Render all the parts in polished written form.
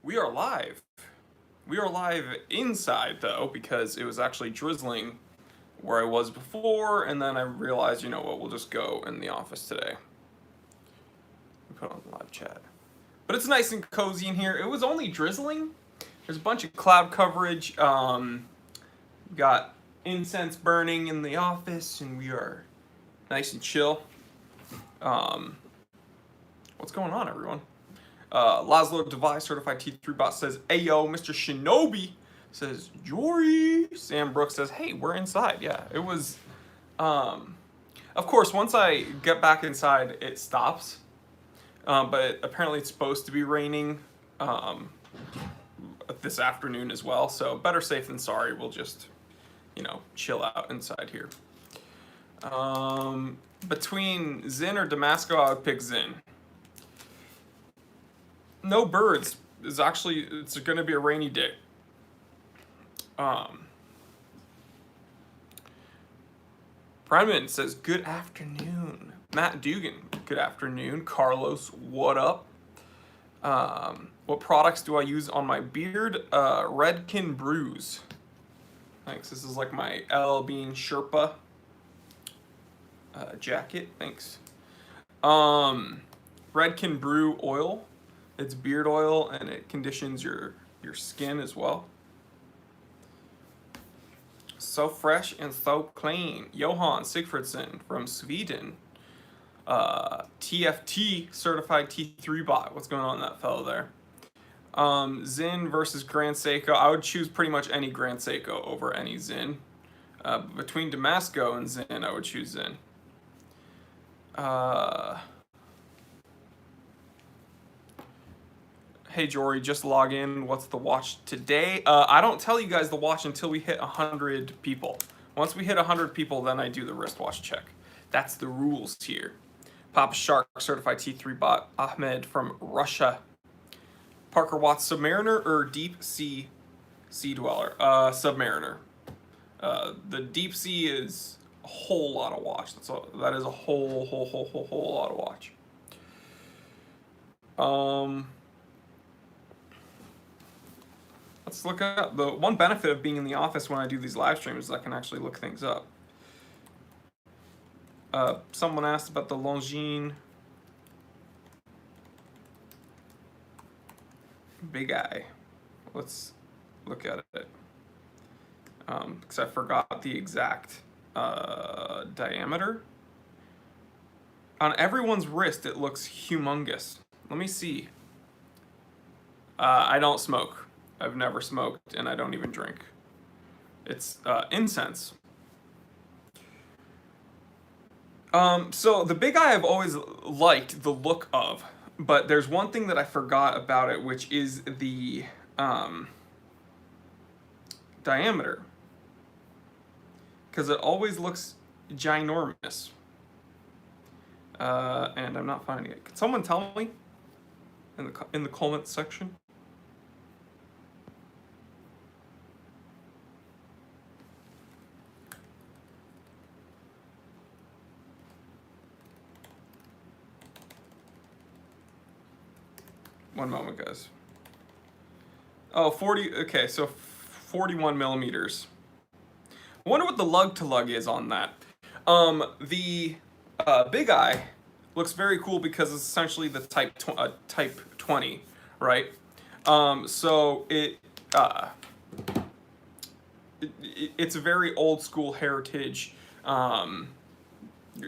We are live. We are live inside though because it was actually drizzling where I was before, and then I realized, you know what, we'll just go in the office today. Put on live chat. But it's nice and cozy in here. It was only drizzling. There's a bunch of cloud coverage. Got incense burning in the office, and we are nice and chill. What's going on, everyone? Laszlo Device, certified T3 bot says, Ayo, Mr. Shinobi says, Jory. Sam Brooks says, hey, we're inside. Yeah, it was, of course, once I get back inside, it stops. But apparently it's supposed to be raining this afternoon as well. So better safe than sorry. We'll just, chill out inside here. Between Zin or Damasco, I would pick Zin. No birds. It's going to be a rainy day. Brenman says, good afternoon. Matt Dugan, good afternoon. Carlos, what up? What products do I use on my beard? Redken Brews. Thanks. This is like my LL Bean Sherpa jacket. Thanks. Redken Brew oil. It's beard oil and it conditions your skin as well. So fresh and so clean. Johan Sigfridsson from Sweden. TFT certified T3 bot. What's going on in that fellow there? Zin versus Grand Seiko. I would choose pretty much any Grand Seiko over any Zin. Between Damasco and Zin, I would choose Zin. Hey Jory, just log in. What's the watch today? I don't tell you guys the watch until we hit 100 people. Once we hit 100 people, then I do the wristwatch check. That's the rules here. Papa Shark, certified T3 bot. Ahmed from Russia. Parker Watts, Submariner or Deep Sea Sea Dweller? Submariner. The Deep Sea is a whole lot of watch. That is a whole lot of watch. Let's look up. The one benefit of being in the office when I do these live streams is I can actually look things up. Someone asked about the Longines Big Eye. Let's look at it. Because I forgot the exact diameter. On everyone's wrist, it looks humongous. Let me see. I don't smoke. I've never smoked, and I don't even drink. It's incense. So the Big Eye I've always liked the look of, but there's one thing that I forgot about it, which is the diameter. Because it always looks ginormous. And I'm not finding it. Can someone tell me in the comments section? One moment, guys. Oh, 40, okay, so 41 millimeters. I wonder what the lug-to-lug is on that. The Big Eye looks very cool because it's essentially the Type 20, right? So it's a very old-school heritage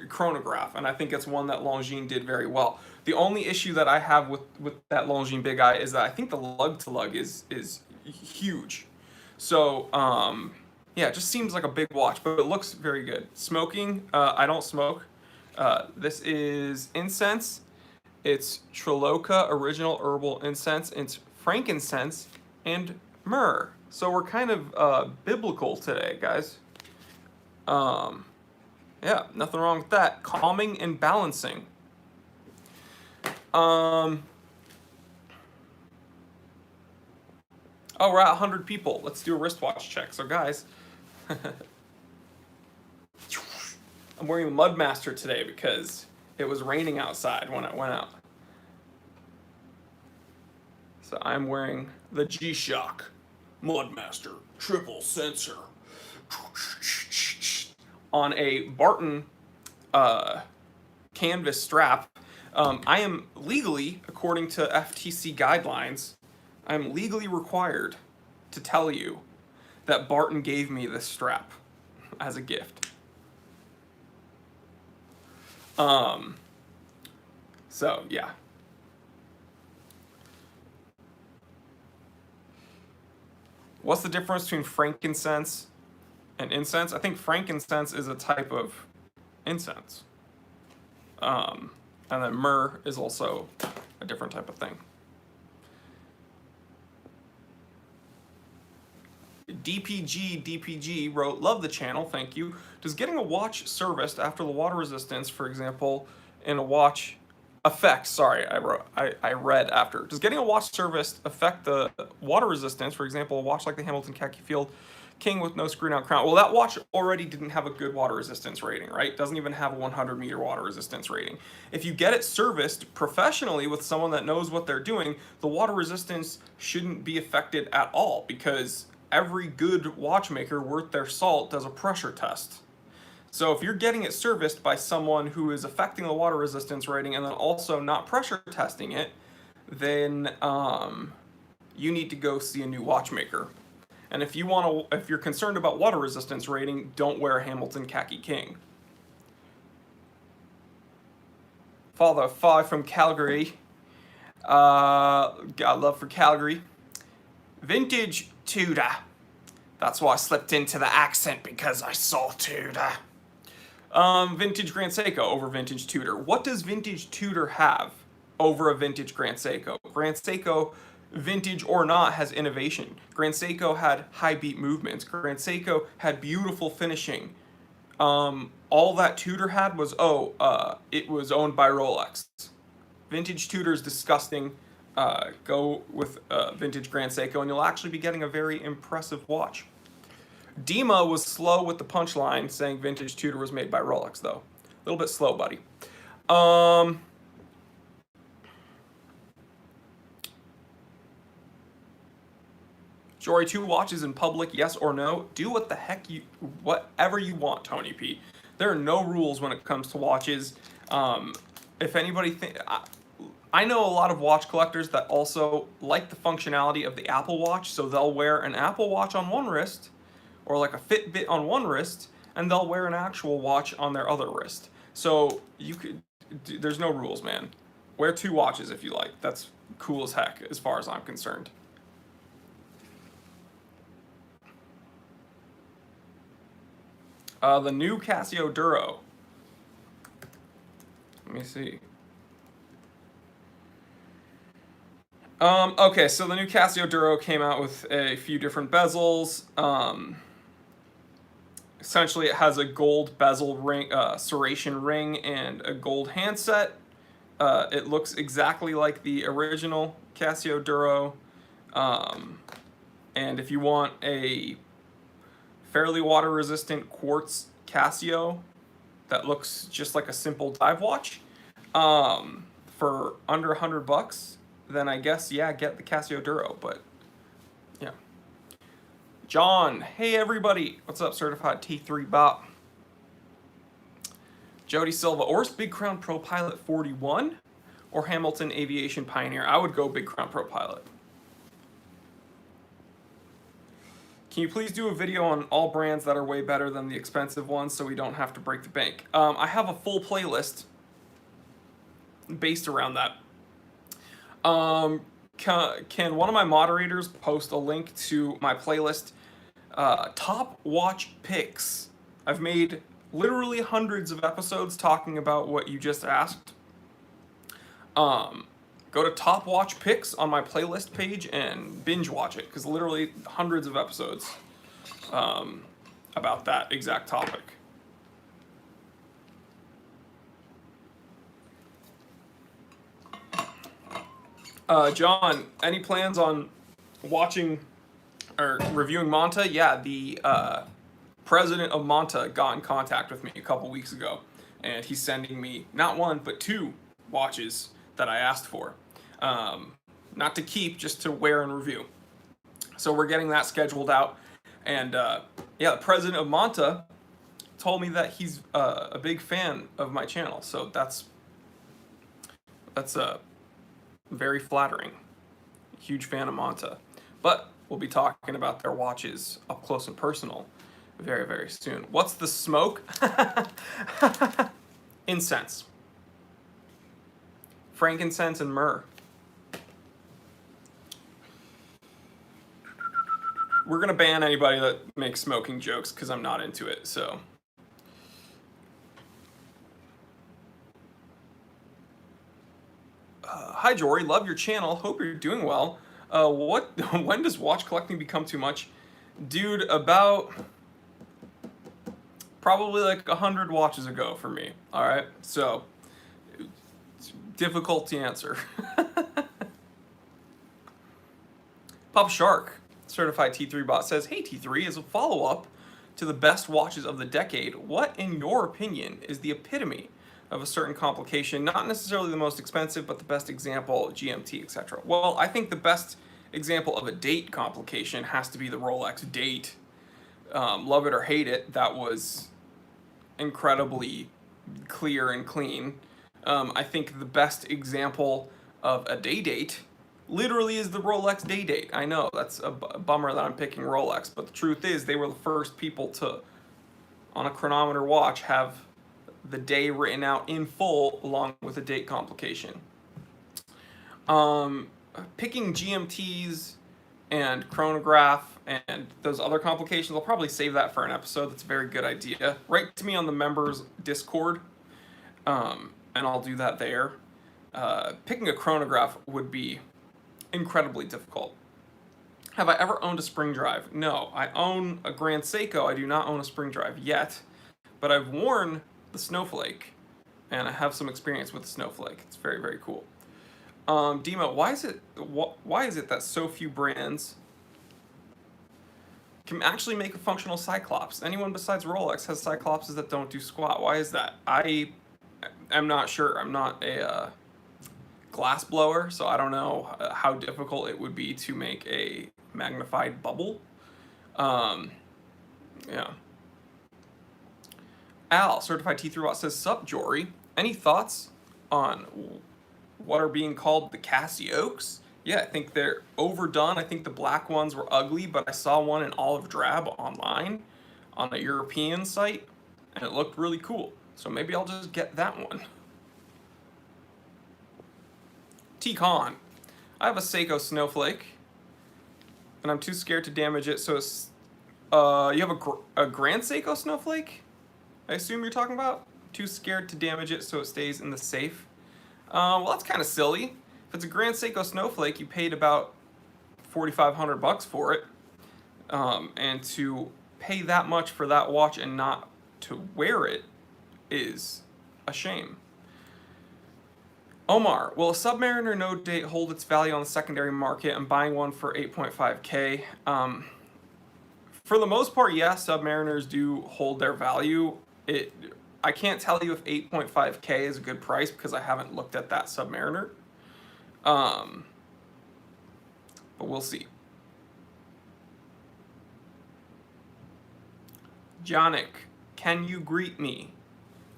chronograph, and I think it's one that Longines did very well. The only issue that I have with that Longines Big Eye is that I think the lug-to-lug is huge. So, yeah, it just seems like a big watch, but it looks very good. Smoking, I don't smoke. This is incense. It's Triloka Original Herbal Incense. It's frankincense and myrrh. So we're kind of biblical today, guys. Yeah, nothing wrong with that. Calming and balancing. Oh, we're at 100 people. Let's do a wristwatch check. So, guys, I'm wearing a Mudmaster today because it was raining outside when I went out. So I'm wearing the G-Shock Mudmaster triple sensor on a Barton canvas strap. I am legally, according to FTC guidelines, I'm legally required to tell you that Barton gave me this strap as a gift. So yeah. What's the difference between frankincense and incense? I think frankincense is a type of incense. And then myrrh is also a different type of thing. DPG wrote, love the channel, thank you. Does getting a watch serviced after the water resistance, for example, in a watch affect, sorry, I read after. Does getting a watch serviced affect the water resistance, for example, a watch like the Hamilton Khaki Field King with no screw down crown? Well, that watch already didn't have a good water resistance rating, right? Doesn't even have a 100 meter water resistance rating. If you get it serviced professionally with someone that knows what they're doing, the water resistance shouldn't be affected at all, because every good watchmaker worth their salt does a pressure test. So if you're getting it serviced by someone who is affecting the water resistance rating and then also not pressure testing it, then you need to go see a new watchmaker. And if you're concerned about water resistance rating, don't wear a Hamilton Khaki King. Father Five from Calgary. Got love for Calgary. Vintage Tudor. That's why I slipped into the accent, because I saw Tudor. Vintage Grand Seiko over vintage Tudor. What does vintage Tudor have over a vintage Grand Seiko? Grand Seiko, vintage or not, has innovation. Grand Seiko had high beat movements. Grand Seiko had beautiful finishing. All that Tudor had was, it was owned by Rolex. Vintage Tudor is disgusting. Go with vintage Grand Seiko and you'll actually be getting a very impressive watch. Dima was slow with the punchline, saying vintage Tudor was made by Rolex, though. A little bit slow, buddy. Jory, 2 watches in public, yes or no? Do what the heck whatever you want, Tony P. There are no rules when it comes to watches. If anybody I know a lot of watch collectors that also like the functionality of the Apple Watch, so they'll wear an Apple Watch on one wrist, or like a Fitbit on one wrist, and they'll wear an actual watch on their other wrist. So there's no rules, man. Wear 2 watches if you like. That's cool as heck, as far as I'm concerned. The new Casio Duro. Let me see. Okay, so the new Casio Duro came out with a few different bezels. Essentially, it has a gold bezel ring, serration ring, and a gold handset. It looks exactly like the original Casio Duro. And if you want a fairly water-resistant quartz Casio that looks just like a simple dive watch, for under $100, then I guess, yeah, get the Casio Duro, but yeah. John, hey everybody, what's up, Certified T3 Bot? Jody Silva, or Big Crown Pro Pilot 41 or Hamilton Aviation Pioneer? I would go Big Crown Pro Pilot. Can you please do a video on all brands that are way better than the expensive ones so we don't have to break the bank? I have a full playlist based around that. Can one of my moderators post a link to my playlist, Top Watch Picks? I've made literally hundreds of episodes talking about what you just asked. Go to Top Watch Picks on my playlist page and binge watch it, because literally hundreds of episodes about that exact topic. John, any plans on watching or reviewing Monta? Yeah, the president of Monta got in contact with me a couple weeks ago, and he's sending me not 1 but 2 watches that I asked for. not to keep, just to wear and review. So we're getting that scheduled out. And yeah, the president of Monta told me that he's a big fan of my channel. So that's very flattering. Huge fan of Monta. But we'll be talking about their watches up close and personal very, very soon. What's the smoke? Incense. Frankincense and myrrh. We're gonna ban anybody that makes smoking jokes because I'm not into it, so. Hi Jory, love your channel, hope you're doing well. When does watch collecting become too much? Dude, about probably like 100 watches ago for me, alright? So, it's difficult to answer. Pop Shark, certified T3 bot, says, hey T3, as a follow-up to the best watches of the decade, what, in your opinion, is the epitome of a certain complication? Not necessarily the most expensive, but the best example, GMT, etc. Well, I think the best example of a date complication has to be the Rolex date. Love it or hate it, that was incredibly clear and clean. I think the best example of a day date literally is the Rolex day date. I know, that's a bummer that I'm picking Rolex, but the truth is they were the first people to, on a chronometer watch, have the day written out in full along with a date complication. Picking GMTs and chronograph and those other complications, I'll probably save that for an episode. That's a very good idea. Write to me on the members Discord, and I'll do that there. Picking a chronograph would be incredibly difficult. Have I ever owned a spring drive? No. I own a Grand Seiko. I do not own a spring drive yet, but I've worn the Snowflake, and I have some experience with the Snowflake. It's very, very cool. Demo, why is it that so few brands can actually make a functional Cyclops? Anyone besides Rolex has Cyclopses that don't do squat. Why is that? I am not sure. I'm not a glass blower, so I don't know how difficult it would be to make a magnified bubble. Yeah. Al, certified T3 bot, says, sup Jory, any thoughts on what are being called the Casiokes? Yeah, I think they're overdone. I think the black ones were ugly, but I saw one in olive drab online on a European site, and it looked really cool. So maybe I'll just get that one. T-Con, I have a Seiko Snowflake, and I'm too scared to damage it, so it's, you have a Grand Seiko Snowflake? I assume you're talking about? Too scared to damage it so it stays in the safe. Well, that's kind of silly. If it's a Grand Seiko Snowflake, you paid about 4,500 bucks for it. And to pay that much for that watch and not to wear it is a shame. Omar, will a Submariner no date hold its value on the secondary market? I'm buying one for 8.5K. For the most part, yes, Submariners do hold their value. I can't tell you if 8.5K is a good price because I haven't looked at that Submariner. But we'll see. Jonic, can you greet me?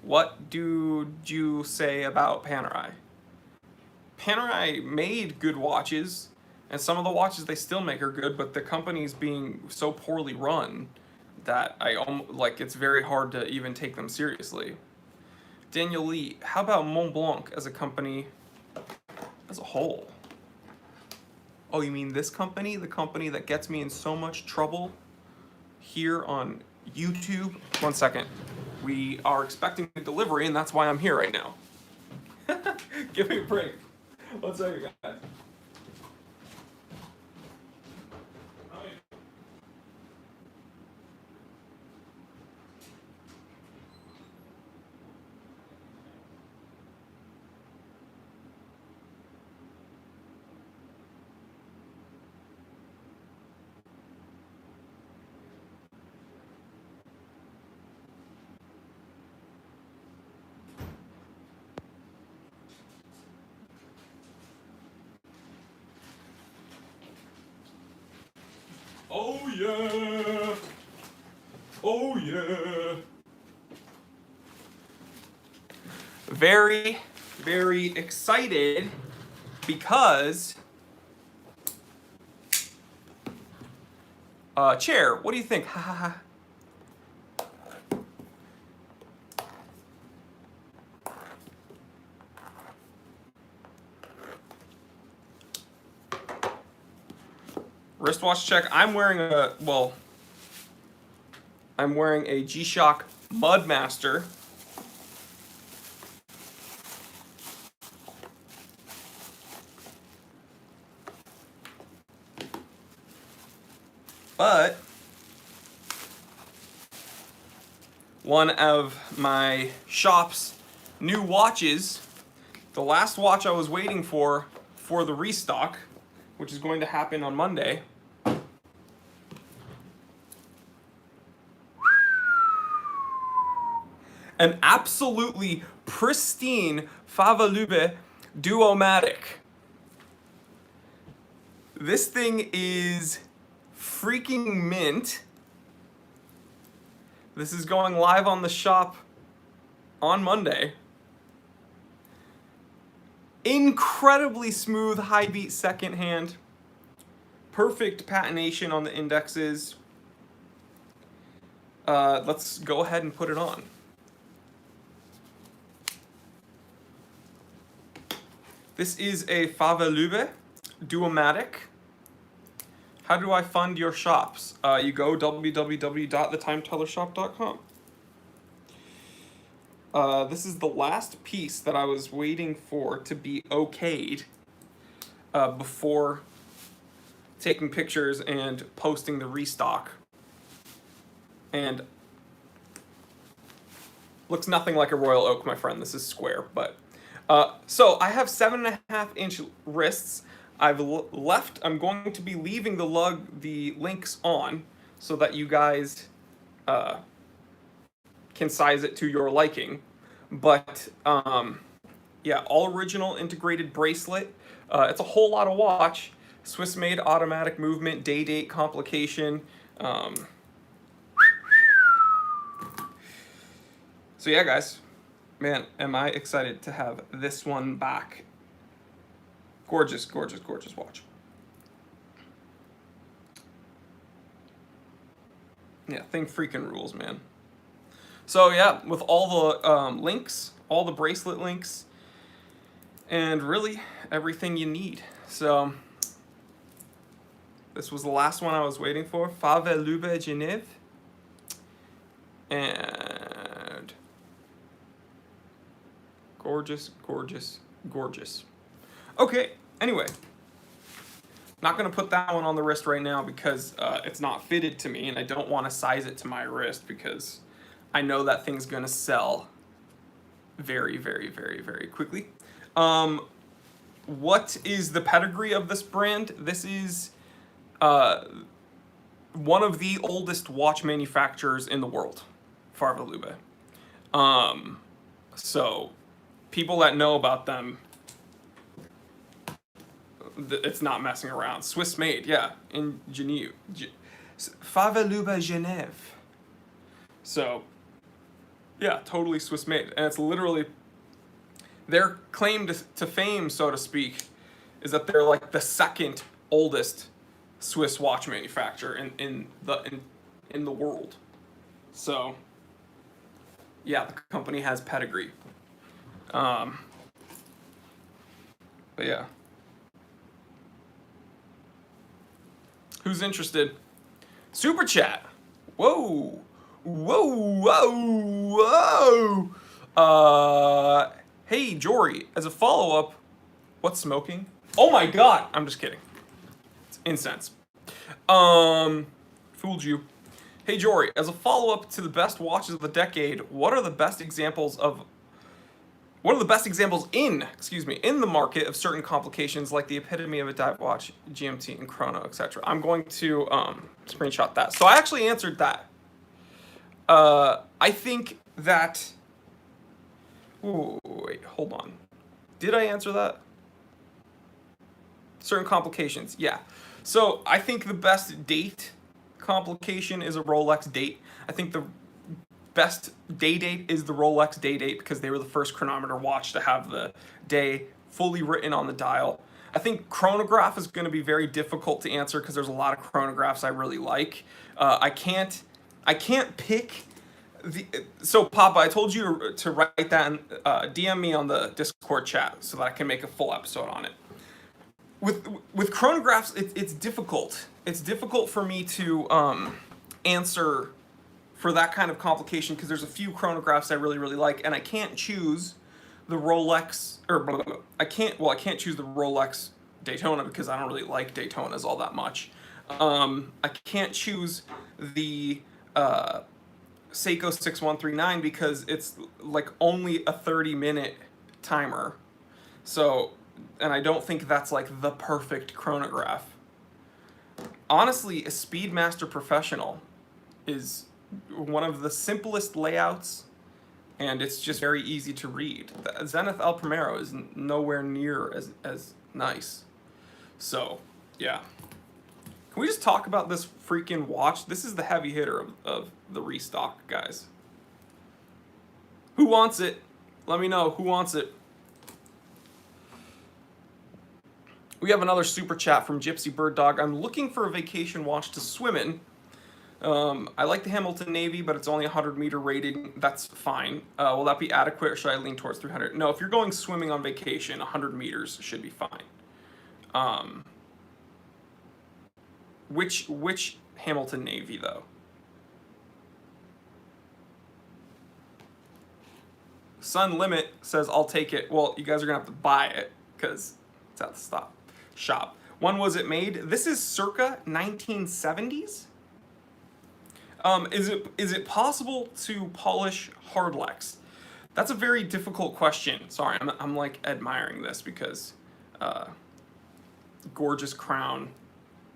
What do you say about Panerai? Panerai made good watches, and some of the watches they still make are good, but the company's being so poorly run that it's very hard to even take them seriously. Daniel Lee, how about Montblanc as a company as a whole? Oh, you mean this company? The company that gets me in so much trouble here on YouTube? 1 second. We are expecting a delivery, and that's why I'm here right now. Give me a break. 1 second, guys. Oh yeah. Oh yeah. Very, very excited because chair, what do you think? Ha ha ha. Wristwatch check. I'm wearing a G-Shock Mudmaster. But one of my shop's new watches, the last watch I was waiting for the restock, which is going to happen on Monday. An absolutely pristine Favalube Duomatic. This thing is freaking mint. This is going live on the shop on Monday. Incredibly smooth, high beat second hand. Perfect patination on the indexes. Let's go ahead and put it on. This is a Favalube Duomatic. How do I fund your shops? You go www.thetimetellershop.com. This is the last piece that I was waiting for to be okayed before taking pictures and posting the restock. And looks nothing like a Royal Oak, my friend. This is square, but so I have 7.5-inch wrists. I'm going to be leaving the links on so that you guys can size it to your liking. But yeah, all original integrated bracelet. It's a whole lot of watch. Swiss made automatic movement, day date complication. So yeah, guys, man, am I excited to have this one back. Gorgeous, gorgeous, gorgeous watch. Yeah, thing freaking rules, man. So yeah, with all the links, all the bracelet links, and really everything you need. So this was the last one I was waiting for, Favalube Genève. And gorgeous, gorgeous, gorgeous. Okay, anyway, not going to put that one on the wrist right now because it's not fitted to me, and I don't want to size it to my wrist because I know that thing's going to sell very, very, very, very quickly. What is the pedigree of this brand? This is one of the oldest watch manufacturers in the world, Favalube. So people that know about them, it's not messing around. Swiss made, yeah, in Genève. Favalube Genève. So, yeah, totally Swiss made. And it's literally, their claim to fame, so to speak, is that they're like the second oldest Swiss watch manufacturer in the world. So, yeah, the company has pedigree. But yeah. Who's interested? Super chat. Whoa. Whoa, whoa, whoa. Hey, Jory, as a follow-up, what's smoking? Oh my god. I'm just kidding. It's incense. Fooled you. Hey, Jory, as a follow-up to the best watches of the decade, what are the best examples in the market of certain complications like the epitome of a dive watch, GMT and chrono, etc.? I'm going to screenshot that. So I actually answered that. I think that, ooh, wait, hold on. Did I answer that? Certain complications, yeah. So I think the best date complication is a Rolex date. I think the best day date is the Rolex day date because they were the first chronometer watch to have the day fully written on the dial. I think chronograph is going to be very difficult to answer because there's a lot of chronographs I really like. I can't pick the. So Papa, I told you to write that and DM me on the Discord chat so that I can make a full episode on it. With chronographs, it's difficult. It's difficult for me to answer for that kind of complication because there's a few chronographs I really like, and I can't choose the Rolex or blah, blah, blah. I can't choose the Rolex Daytona because I don't really like Daytonas all that much. I can't choose the Seiko 6139 because it's like only a 30-minute timer. So, and I don't think that's like the perfect chronograph. Honestly, a Speedmaster Professional is one of the simplest layouts, and it's just very easy to read. The Zenith El Primero is nowhere near as nice. So, yeah. Can we just talk about this freaking watch? This is the heavy hitter of the restock, guys. Who wants it? Let me know. Who wants it? We have another super chat from Gypsy Bird Dog. I'm looking for a vacation watch to swim in. I like the Hamilton Navy, but it's only 100-meter rating. That's fine. Will that be adequate, or should I lean towards 300? No, if you're going swimming on vacation, 100 meters should be fine. Which Hamilton Navy, though? Sun Limit says, I'll take it. Well, you guys are going to have to buy it, because it's at the shop. When was it made? This is circa 1970s. Is it possible to polish Hardlex? That's a very difficult question. Sorry, I'm like admiring this because gorgeous crown,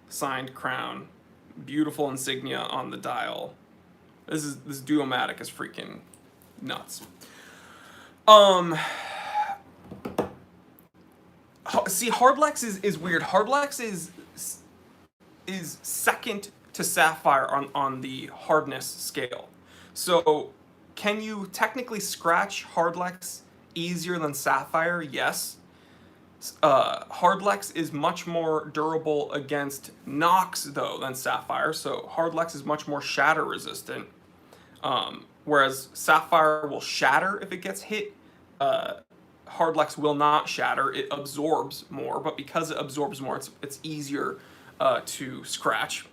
signed crown, beautiful insignia on the dial. This Duomatic is freaking nuts. See, Hardlex is weird. Hardlex is second to Sapphire on the hardness scale. So, can you technically scratch Hardlex easier than Sapphire? Yes. Hardlex is much more durable against knocks, though, than Sapphire. So, Hardlex is much more shatter resistant. Whereas Sapphire will shatter if it gets hit. Hardlex will not shatter. It absorbs more, but because it absorbs more, it's easier to scratch.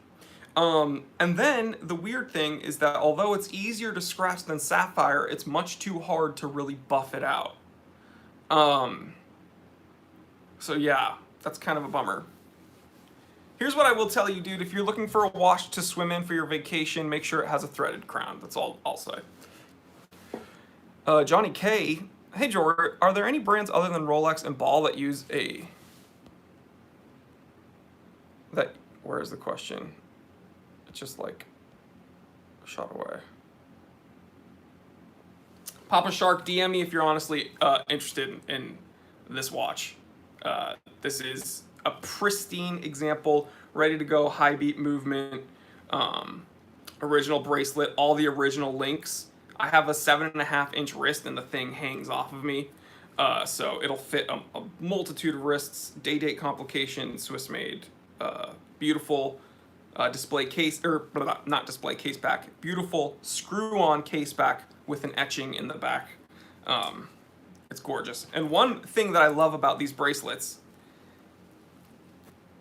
And then the weird thing is that although it's easier to scratch than Sapphire, it's much too hard to really buff it out. So yeah, that's kind of a bummer. Here's what I will tell you, dude. If you're looking for a watch to swim in for your vacation, make sure it has a threaded crown. That's all I'll say. Johnny K. Hey, George, are there any brands other than Rolex and Ball that use where is the question? It's just like a shot away. Papa Shark, DM me if you're honestly interested in this watch. This is a pristine example, ready to go, high beat movement, original bracelet, all the original links. I have a 7.5-inch wrist and the thing hangs off of me. So it'll fit a multitude of wrists, day-date complication, Swiss made, beautiful display case, or not display case back, beautiful screw-on case back with an etching in the back. It's gorgeous. And one thing that I love about these bracelets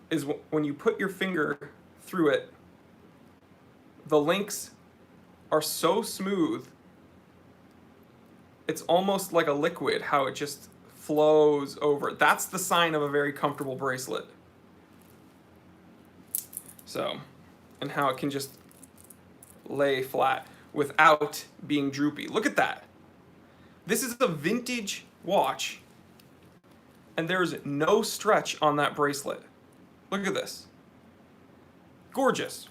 is when you put your finger through it, the links are so smooth. It's almost like a liquid, how it just flows over. That's the sign of a very comfortable bracelet. So, and how it can just lay flat without being droopy. Look at that. This is a vintage watch, and there's no stretch on that bracelet. Look at this. Gorgeous.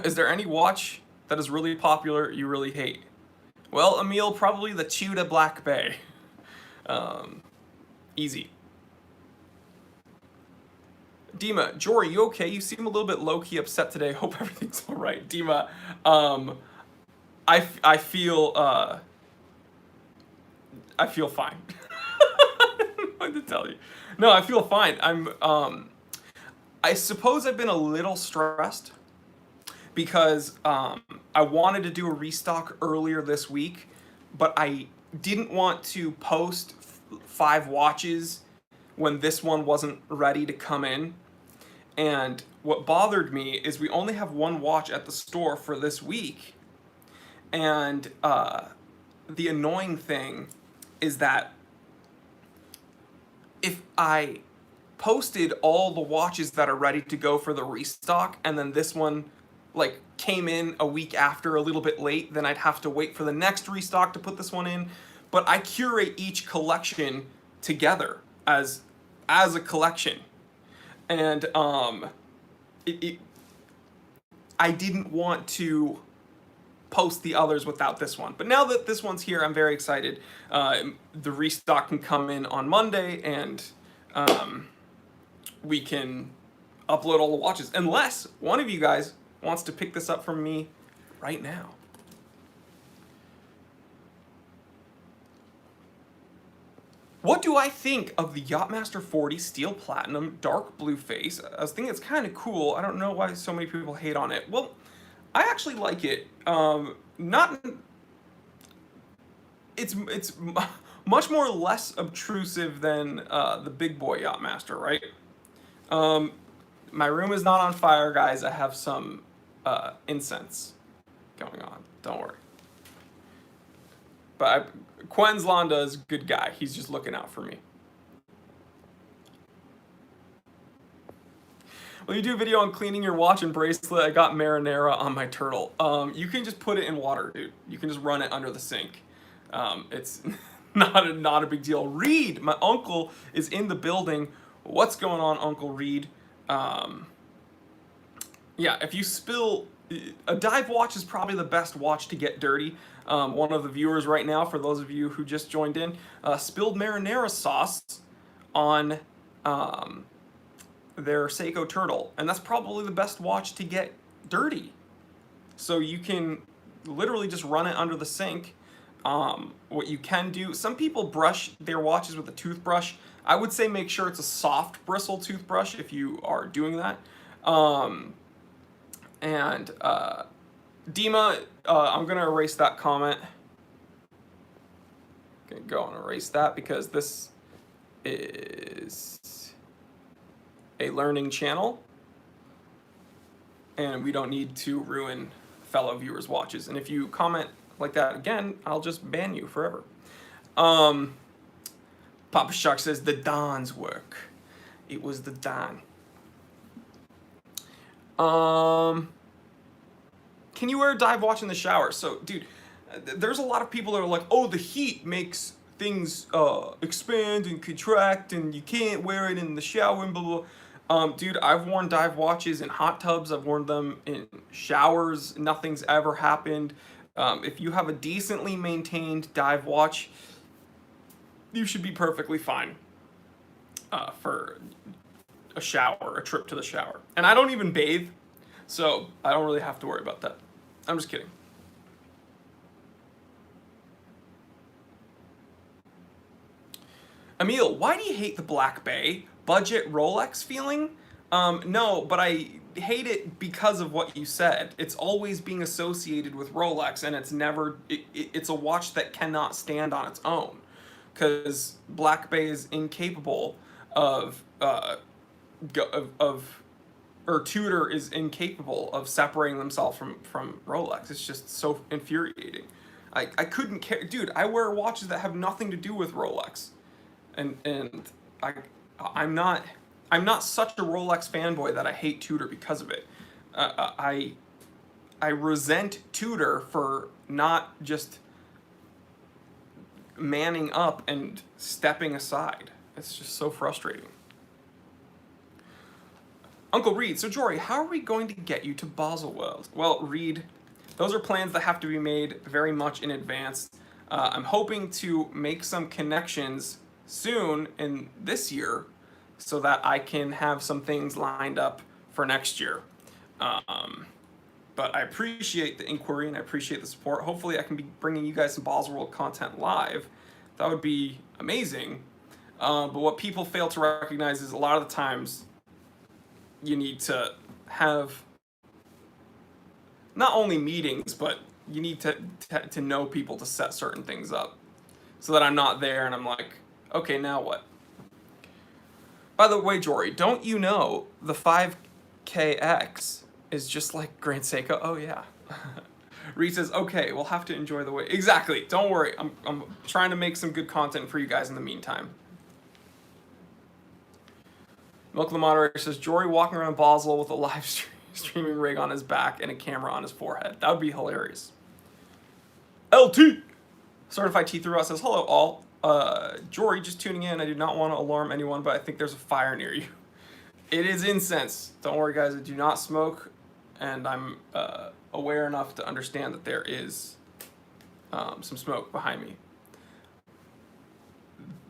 Is there any watch that is really popular you really hate? Well, Emil, probably the Tudor Black Bay. Easy. Dima, Jory, you okay? You seem a little bit low-key upset today. Hope everything's all right. Dima, I feel fine. I don't know what to tell you. No, I feel fine. I suppose I've been a little stressed because I wanted to do a restock earlier this week, but I didn't want to post 5 watches when this one wasn't ready to come in. And what bothered me is we only have 1 watch at the store for this week. And the annoying thing is that if I posted all the watches that are ready to go for the restock and then this one like came in a week after a little bit late, then I'd have to wait for the next restock to put this one in. But I curate each collection together as a collection. And I didn't want to post the others without this one. But now that this one's here, I'm very excited. The restock can come in on Monday, and we can upload all the watches. Unless one of you guys wants to pick this up from me right now. What do I think of the Yachtmaster 40 Steel Platinum Dark Blue Face? I was thinking it's kind of cool. I don't know why so many people hate on it. Well, I actually like it. It's much more less obtrusive than the big boy Yachtmaster, right? My room is not on fire, guys. I have some incense going on. Don't worry. But Quen's Londa is a good guy. He's just looking out for me. Will you do a video on cleaning your watch and bracelet? I got marinara on my turtle. You can just put it in water, dude. You can just run it under the sink. It's not a big deal. Reed, my uncle, is in the building. What's going on, Uncle Reed? Yeah, if you spill... A dive watch is probably the best watch to get dirty. One of the viewers right now, for those of you who just joined in, spilled marinara sauce on their Seiko Turtle, and that's probably the best watch to get dirty. So you can literally just run it under the sink. What you can do, some people brush their watches with a toothbrush. I would say make sure it's a soft bristle toothbrush if you are doing that. Dima, I'm going to erase that comment. Okay, go and erase that because this is a learning channel and we don't need to ruin fellow viewers' watches. And if you comment like that again, I'll just ban you forever. Papa Shark says the Don's work. It was the Don. Can you wear a dive watch in the shower? So, dude, there's a lot of people that are like, oh, the heat makes things expand and contract and you can't wear it in the shower and blah, blah, blah. Dude, I've worn dive watches in hot tubs. I've worn them in showers. Nothing's ever happened. If you have a decently maintained dive watch, you should be perfectly fine for a shower, a trip to the shower. And I don't even bathe, so I don't really have to worry about that. I'm just kidding. Emil, why do you hate the Black Bay? Budget Rolex feeling? No, but I hate it because of what you said. It's always being associated with Rolex, and it's never... It's a watch that cannot stand on its own. Because Black Bay is incapable of... or Tudor is incapable of separating themselves from Rolex. It's just so infuriating. I couldn't care. Dude, I wear watches that have nothing to do with Rolex. And I'm not such a Rolex fanboy that I hate Tudor because of it. I resent Tudor for not just manning up and stepping aside. It's just so frustrating. Uncle Reed, so Jory, how are we going to get you to Baselworld? Well, Reed, those are plans that have to be made very much in advance. I'm hoping to make some connections soon in this year so that I can have some things lined up for next year. But I appreciate the inquiry and I appreciate the support. Hopefully I can be bringing you guys some Baselworld content live. That would be amazing. But what people fail to recognize is a lot of the times you need to have not only meetings, but you need to know people to set certain things up so that I'm not there and I'm like, okay, now what? By the way, Jory, don't you know the 5KX is just like Grand Seiko? Oh, yeah. Reed says, okay, we'll have to enjoy the way. Exactly. Don't worry. I'm trying to make some good content for you guys in the meantime. Milk the Moderator says, Jory walking around Basel with a live streaming rig on his back and a camera on his forehead. That would be hilarious. LT! Certified T3 says, hello all. Jory, just tuning in. I do not want to alarm anyone, but I think there's a fire near you. It is incense. Don't worry, guys. I do not smoke, and I'm aware enough to understand that there is some smoke behind me.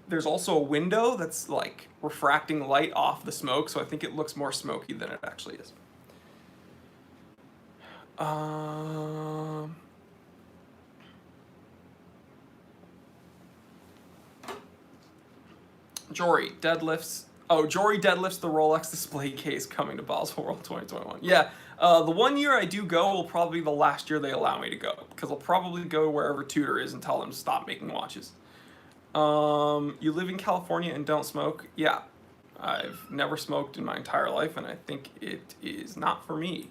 There's also a window that's like refracting light off the smoke, so I think it looks more smoky than it actually is. Jory deadlifts. Oh, Jory deadlifts the Rolex display case coming to Baselworld 2021. Yeah, the 1 year I do go will probably be the last year they allow me to go, because I'll probably go wherever Tudor is and tell them to stop making watches. You live in California and don't smoke? Yeah, I've never smoked in my entire life, and I think it is not for me.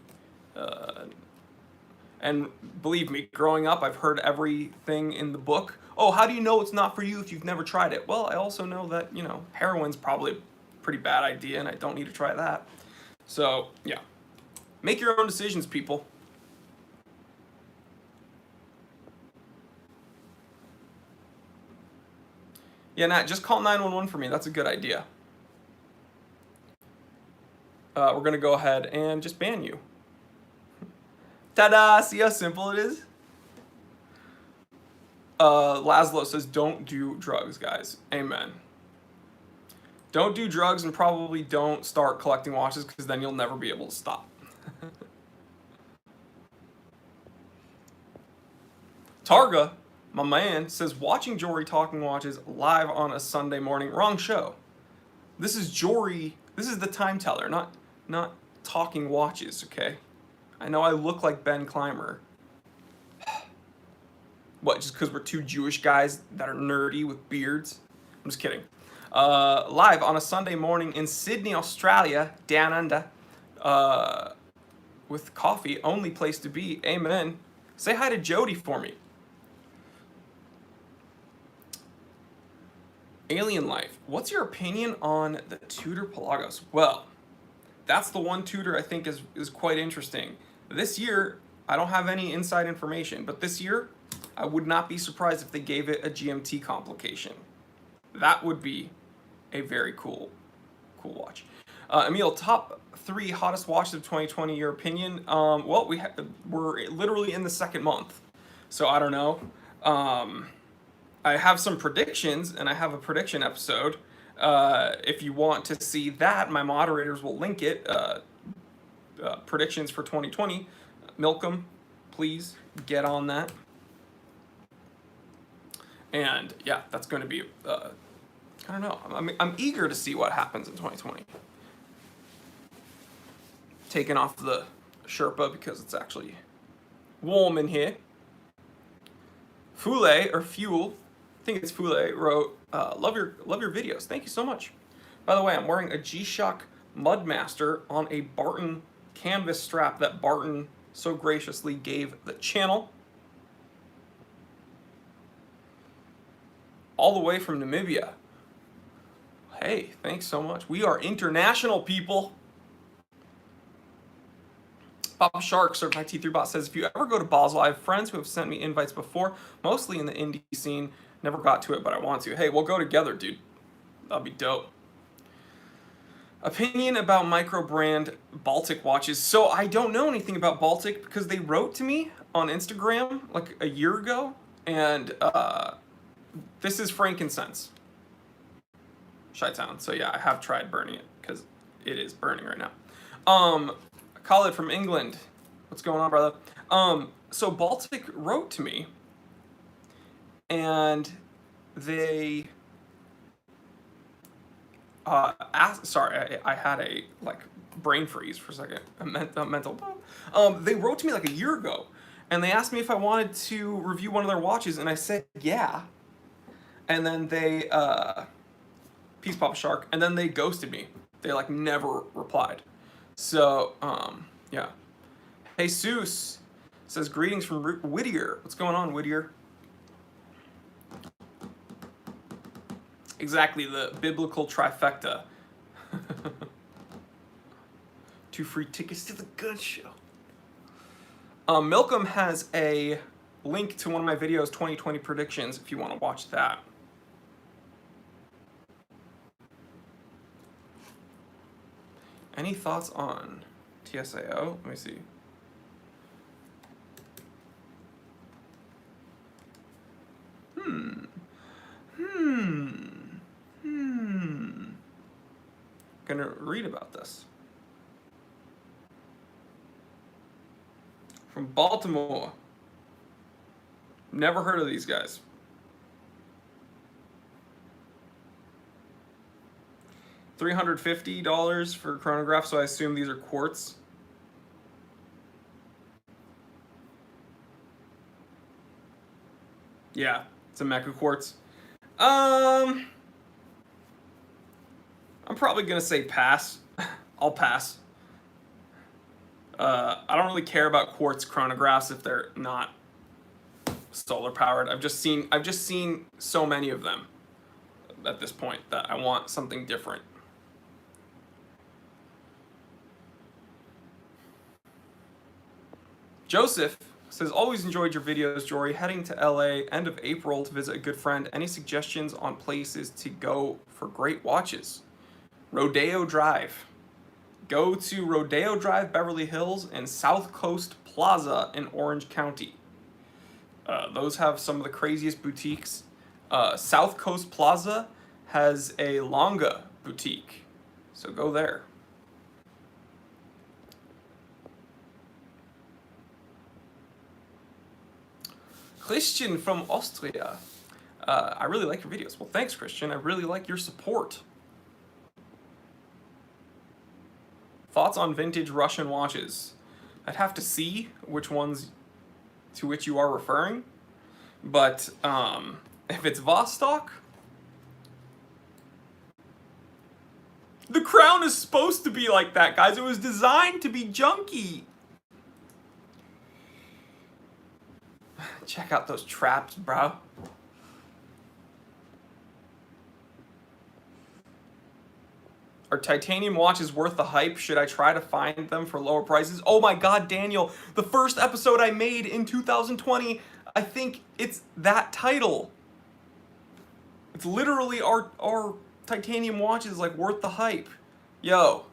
And believe me, growing up, I've heard everything in the book. Oh, how do you know it's not for you if you've never tried it? Well, I also know that, you know, heroin's probably a pretty bad idea, and I don't need to try that. So, yeah. Make your own decisions, people. Yeah, Nat, just call 911 for me. That's a good idea. We're going to go ahead and just ban you. Ta-da! See how simple it is? Laszlo says, don't do drugs, guys. Amen. Don't do drugs and probably don't start collecting watches, because then you'll never be able to stop. Targa, my man, says, watching Jory talking watches live on a Sunday morning. Wrong show. This is Jory. This is the time teller, not talking watches, okay? I know I look like Ben Clymer. What, just because we're two Jewish guys that are nerdy with beards? I'm just kidding. Live on a Sunday morning in Sydney, Australia, down under, with coffee, only place to be. Amen. Say hi to Jody for me. Alien Life. What's your opinion on the Tudor Pelagos? Well, that's the one Tudor I think is quite interesting. This year, I don't have any inside information, but this year, I would not be surprised if they gave it a GMT complication. That would be a very cool watch. Emil, top 3 hottest watches of 2020, your opinion? Well, we're literally in the second month, so I don't know. I have some predictions, and I have a prediction episode. If you want to see that, my moderators will link it. Predictions for 2020. Milcom, please get on that. And yeah, that's going to be, I don't know. I'm eager to see what happens in 2020. Taking off the Sherpa because it's actually warm in here. Fule, or Fuel, I think it's Fule, wrote, love your videos. Thank you so much. By the way, I'm wearing a G-Shock Mudmaster on a Barton canvas strap that Barton so graciously gave the channel. All the way from Namibia. Hey, thanks so much. We are international, people. Papa Shark, Certified T3 Bot, says, if you ever go to Basel, I have friends who have sent me invites before, mostly in the indie scene. Never got to it, but I want to. Hey, we'll go together, dude. That'll be dope. Opinion about micro brand Baltic watches. So I don't know anything about Baltic because they wrote to me on Instagram like a year ago, and this is frankincense. Chi-Town. So yeah, I have tried burning it because it is burning right now. Khalid from England. What's going on, brother? So Baltic wrote to me, and they asked. Sorry, I had a like brain freeze for a second. A mental. They wrote to me like a year ago, and they asked me if I wanted to review one of their watches, and I said yeah. And then they Peace Papa Shark, and then they ghosted me. They like never replied. So yeah. Jesus says greetings from Whittier. What's going on, Whittier? Exactly, the biblical trifecta. 2 free tickets to the gun show. Milcom has a link to one of my videos, 2020 predictions, if you want to watch that. Any thoughts on TSAO? Let me see. Gonna read about this. From Baltimore. Never heard of these guys. $350 for chronograph, so I assume these are quartz. Yeah, it's a Mecha quartz. I'm probably gonna say pass. I'll pass. I don't really care about quartz chronographs if they're not solar powered. I've just seen so many of them at this point that I want something different. Joseph says, always enjoyed your videos, Jory. Heading to LA end of April to visit a good friend. Any suggestions on places to go for great watches? Rodeo Drive. Go to Rodeo Drive, Beverly Hills, and South Coast Plaza in Orange County. Those have some of the craziest boutiques. South Coast Plaza has a Longa boutique, so go there. Christian from Austria. I really like your videos. Well, thanks, Christian. I really like your support. Thoughts on vintage Russian watches? I'd have to see which ones to which you are referring. But if it's Vostok, the crown is supposed to be like that, guys. It was designed to be junky. Check out those traps, bro. Are titanium watches worth the hype? Should I try to find them for lower prices? Oh my god, Daniel, the first episode I made in 2020, I think it's that title. It's literally our titanium watches like worth the hype. Yo,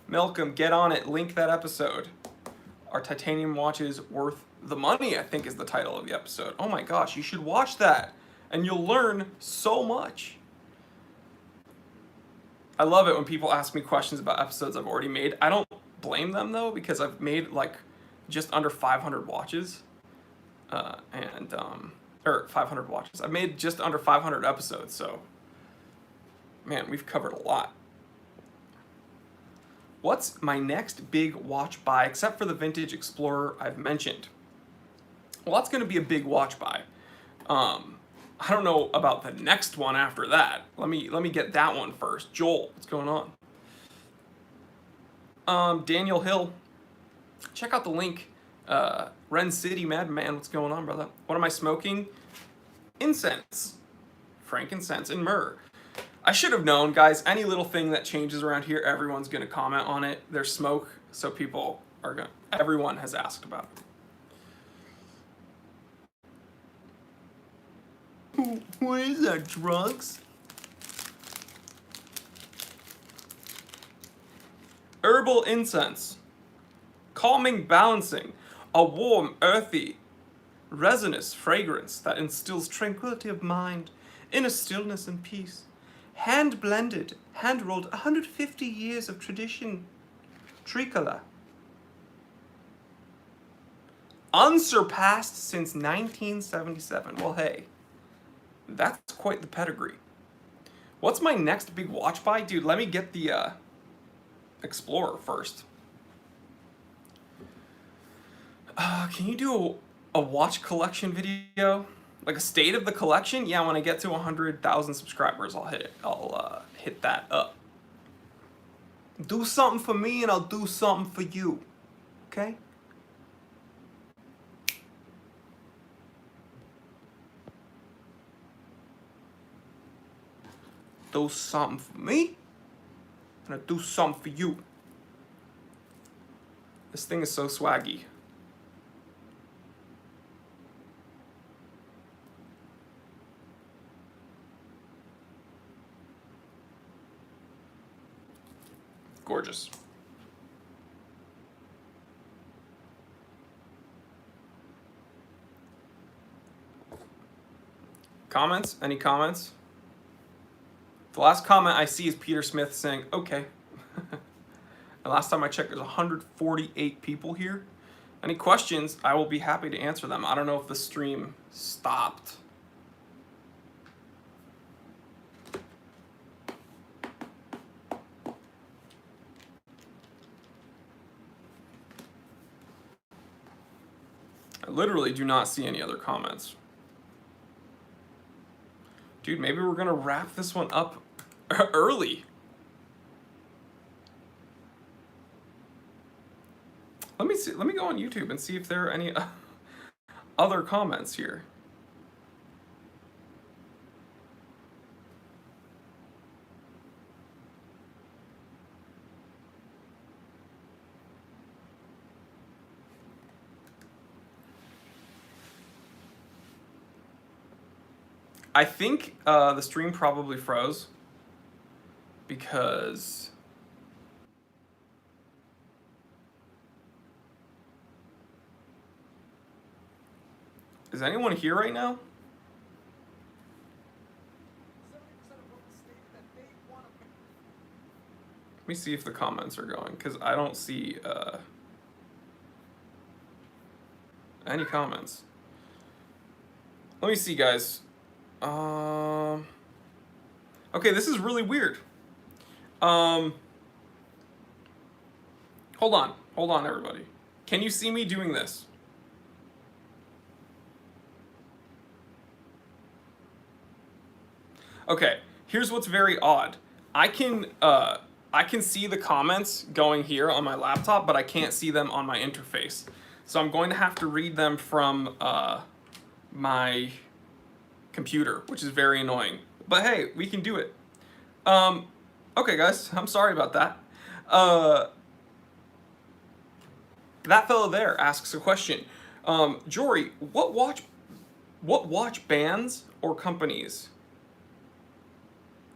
Malcolm, get on it. Link that episode. Are titanium watches worth the money? I think is the title of the episode. Oh my gosh, you should watch that and you'll learn so much. I love it when people ask me questions about episodes I've already made. I don't blame them though, because I've made like just under 500 watches. Or 500 watches. I've made just under 500 episodes, so man, we've covered a lot. What's my next big watch buy, except for the Vintage Explorer I've mentioned? Well, that's going to be a big watch buy. I don't know about the next one after that. Let me get that one first. Joel, what's going on? Daniel Hill, check out the link. Ren City Madman, what's going on, brother? What am I smoking? Incense, frankincense, and myrrh. I should have known, guys. Any little thing that changes around here, everyone's gonna comment on it. There's smoke, so people are gonna. Everyone has asked about it. What is that, drugs? Herbal incense. Calming, balancing. A warm, earthy, resinous fragrance that instills tranquility of mind, inner stillness and peace. Hand blended, hand rolled, 150 years of tradition. Tricolor. Unsurpassed since 1977. Well, hey, that's quite the pedigree. What's my next big watch buy? Dude, let me get the Explorer first. Can you do a watch collection video? Like a state of the collection? Yeah, when I get to 100,000 subscribers, I'll hit it. I'll hit that up. Do something for me and I'll do something for you. Okay? Do something for me and I'll do something for you. This thing is so swaggy. Gorgeous. Comments? Any comments? The last comment I see is Peter Smith saying, okay. The last time I checked, there's 148 people here. Any questions, I will be happy to answer them. I don't know if the stream stopped. I literally do not see any other comments. Dude, maybe we're gonna wrap this one up early. Let me see. Let me go on YouTube and see if there are any other comments here. I think the stream probably froze because is anyone here right now? Let me see if the comments are going because I don't see any comments. Let me see, guys. Okay, this is really weird. Hold on, everybody. Can you see me doing this? Okay, here's what's very odd. I can see the comments going here on my laptop, but I can't see them on my interface. So I'm going to have to read them from my computer, which is very annoying. But hey, we can do it. Okay, guys, I'm sorry about that. That fellow there asks a question. Jory, what watch bands or companies?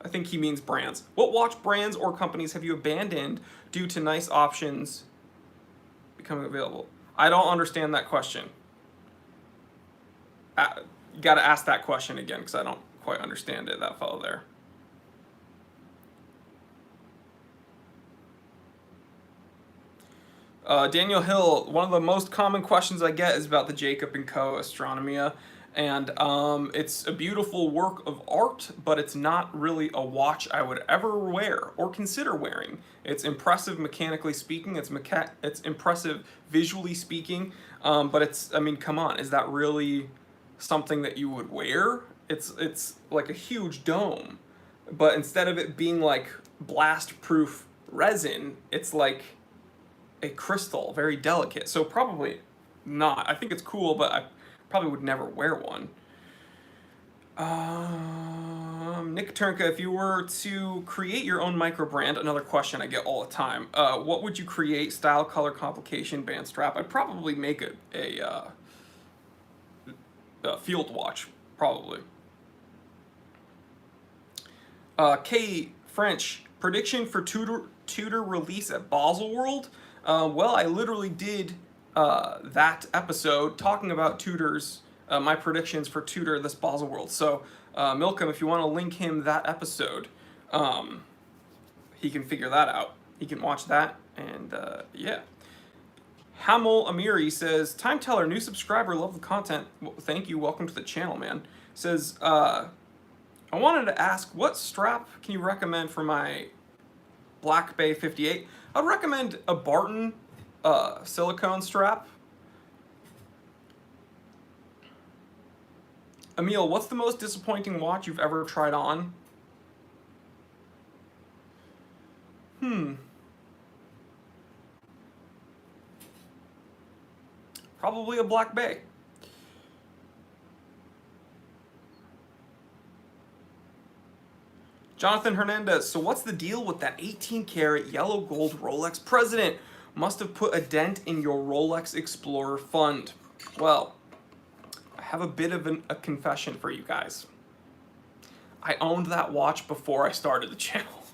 I think he means brands. What watch brands or companies have you abandoned due to nice options becoming available? I don't understand that question. You gotta ask that question again because I don't quite understand it, that fellow there. Daniel Hill, one of the most common questions I get is about the Jacob & Co. Astronomia. And it's a beautiful work of art, but it's not really a watch I would ever wear or consider wearing. It's impressive mechanically speaking, it's impressive visually speaking, but it's, I mean, come on, is that really something that you would wear? It's like a huge dome, but instead of it being like blast-proof resin, it's like a crystal, very delicate. So probably not. I think it's cool, but I probably would never wear one. Nick Turnka, if you were to create your own micro brand, another question I get all the time, what would you create? Style, color, complication, band strap? I'd probably make a field watch, probably. K French, prediction for Tudor release at Baselworld? Well, I literally did that episode talking about Tudor's, my predictions for Tudor this Baselworld. So, Milcom, if you want to link him that episode, he can figure that out. He can watch that, and yeah. Hamel Amiri says, Time Teller, new subscriber, love the content. Well, thank you, welcome to the channel, man. Says, I wanted to ask, what strap can you recommend for my Black Bay 58? I'd recommend a Barton silicone strap. Emil, what's the most disappointing watch you've ever tried on? Probably a Black Bay. Jonathan Hernandez, so what's the deal with that 18-karat yellow gold Rolex President? Must have put a dent in your Rolex Explorer fund. Well, I have a bit of a confession for you guys. I owned that watch before I started the channel.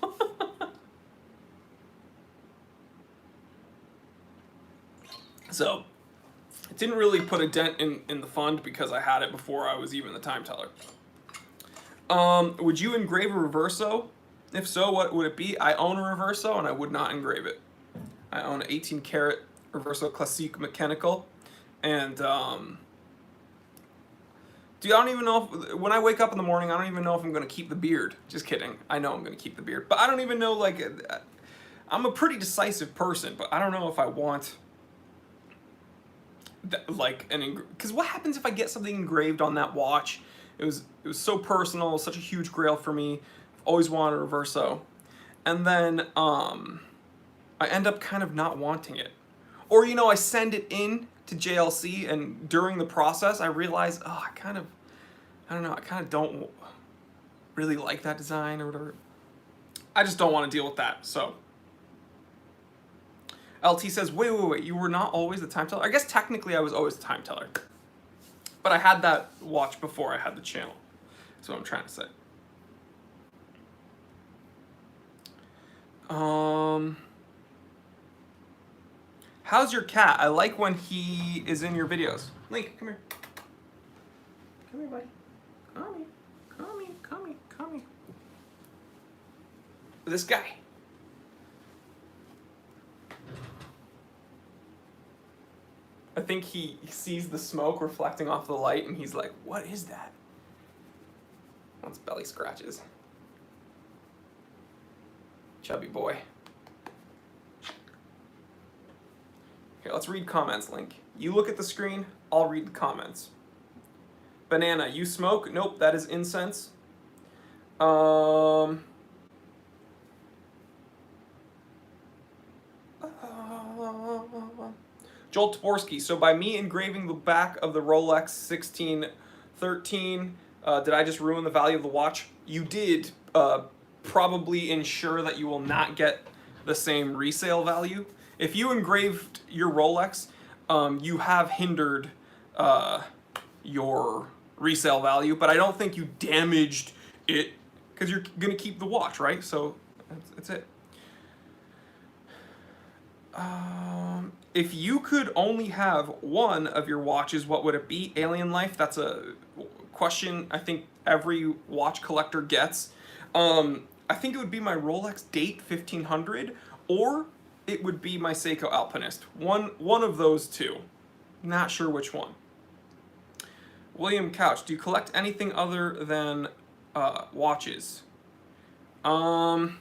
So, it didn't really put a dent in the fund because I had it before I was even the time teller. Would you engrave a Reverso? If so, what would it be? I own a Reverso and I would not engrave it. I own an 18-karat Reverso Classique Mechanical. And, dude, I don't even know if, when I wake up in the morning, I don't even know if I'm going to keep the beard. Just kidding. I know I'm going to keep the beard. But I don't even know, like, I'm a pretty decisive person, but I don't know if I want, like, because what happens if I get something engraved on that watch? It was so personal, it was such a huge grail for me. I've always wanted a Reverso. And then, I end up kind of not wanting it. Or, you know, I send it in to JLC, and during the process, I realize, oh, I don't know, I kind of don't really like that design or whatever. I just don't want to deal with that, so. LT says, wait, you were not always the time teller? I guess technically I was always the time teller. But I had that watch before I had the channel. That's what I'm trying to say. How's your cat? I like when he is in your videos. Link, come here. Come here, buddy. Come here. This guy. I think he sees the smoke reflecting off the light and he's like, what is that? Wants belly scratches. Chubby boy. Here, let's read comments, Link. You look at the screen, I'll read the comments. Banana, you smoke? Nope, that is incense. Joel Tborski, so by me engraving the back of the Rolex 1613, did I just ruin the value of the watch? You did probably ensure that you will not get the same resale value. If you engraved your Rolex, you have hindered your resale value, but I don't think you damaged it because you're gonna keep the watch, right? So that's it. If you could only have one of your watches, what would it be? Alien Life? That's a question I think every watch collector gets. I think it would be my Rolex Date 1500, or it would be my Seiko Alpinist. One of those two. Not sure which one. William Couch, do you collect anything other than watches? I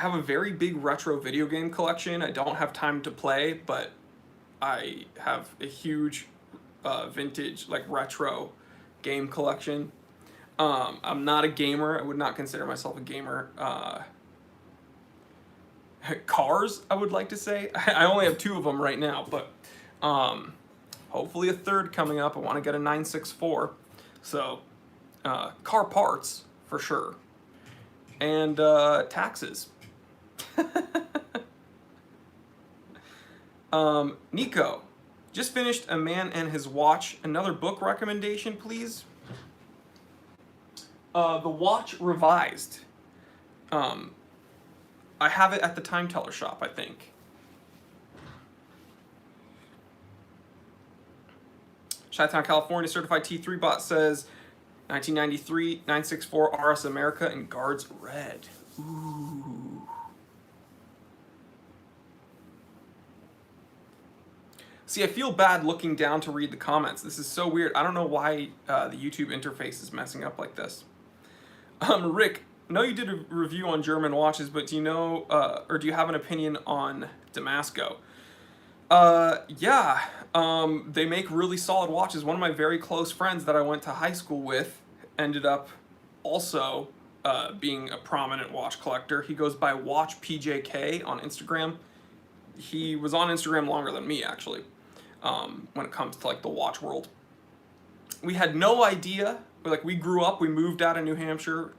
have a very big retro video game collection. I don't have time to play, but I have a huge vintage, like retro game collection. I'm not a gamer. I would not consider myself a gamer. Cars, I would like to say. I only have 2 of them right now, but hopefully a third coming up. I want to get a 964. So car parts, for sure. And taxes. Nico, just finished A Man and His Watch. Another book recommendation, please. The Watch Revised. I have it at the Time Teller shop, I think. Chi-Town, California, certified T3 bot says 1993 964 RS America and guards red. Ooh. See, I feel bad looking down to read the comments. This is so weird. I don't know why the YouTube interface is messing up like this. Rick, I know you did a review on German watches, but do you know, or do you have an opinion on Damasco? Yeah, they make really solid watches. One of my very close friends that I went to high school with ended up also being a prominent watch collector. He goes by Watch PJK on Instagram. He was on Instagram longer than me, actually, when it comes to like the watch world. We had no idea. Like, we grew up, we moved out of New Hampshire.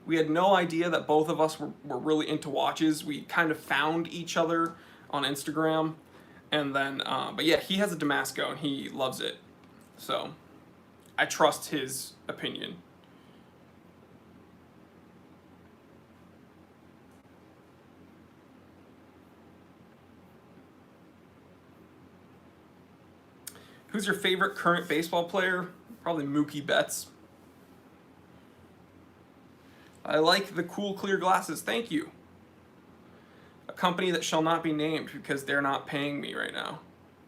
We had no idea that both of us were really into watches. We kind of found each other on Instagram. And then, but yeah, he has a Damasco and he loves it. So I trust his opinion. Who's your favorite current baseball player? Probably Mookie Betts. I like the cool clear glasses. Thank you. A company that shall not be named because they're not paying me right now.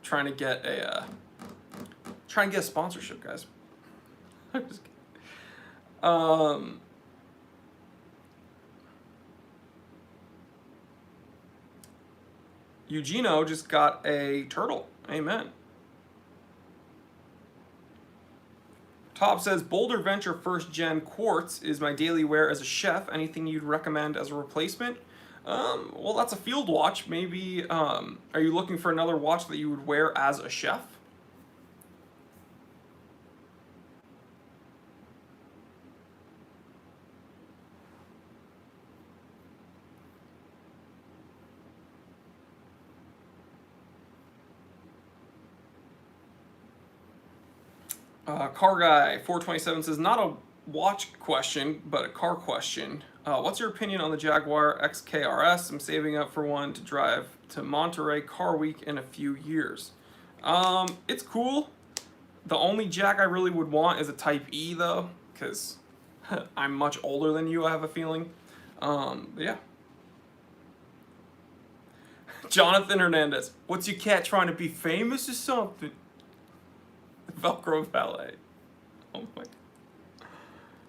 Trying to get a sponsorship, guys. I'm just kidding. Eugenio just got a turtle. Amen. Top says, Boulder Venture first gen quartz is my daily wear as a chef. Anything you'd recommend as a replacement? Well, that's a field watch. Maybe, are you looking for another watch that you would wear as a chef? Car Guy 427 says, not a watch question, but a car question. What's your opinion on the Jaguar XKRS? I'm saving up for one to drive to Monterey Car Week in a few years. It's cool. The only Jag I really would want is a Type E, though, because I'm much older than you, I have a feeling. Yeah. Jonathan Hernandez, what's your cat trying to be famous or something? Velcro Valet. Oh my God.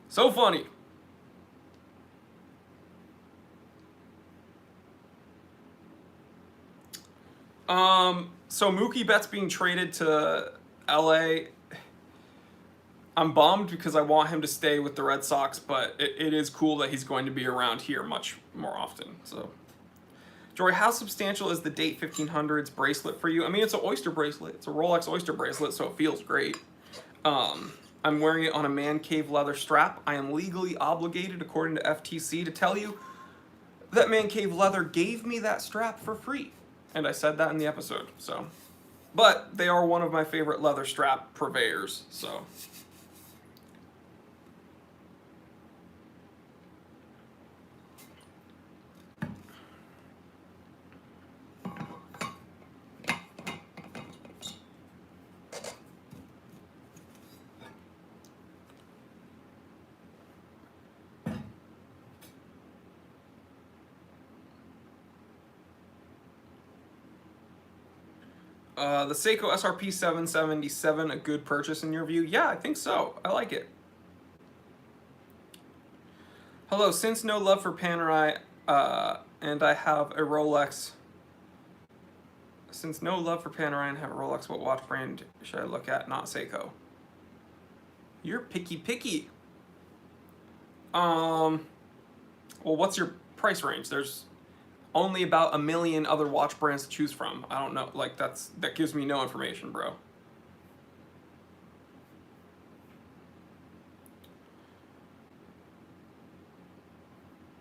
So funny. So Mookie Betts being traded to LA, I'm bummed because I want him to stay with the Red Sox, but it is cool that he's going to be around here much more often. So, Jory, how substantial is the Date 1500s bracelet for you? I mean, it's an Oyster bracelet. It's a Rolex Oyster bracelet, so it feels great. I'm wearing it on a man cave leather strap. I am legally obligated, according to FTC, to tell you that Man Cave Leather gave me that strap for free. And I said that in the episode, so. But they are one of my favorite leather strap purveyors, so. The Seiko SRP 777, a good purchase in your view? Yeah, I think so. I like it. Hello, since no love for Panerai, and I have a Rolex. Since no love for Panerai and have a Rolex, what watch brand should I look at? Not Seiko. You're picky. Well, what's your price range? There's only about 1 million other watch brands to choose from. I don't know, like that gives me no information, bro.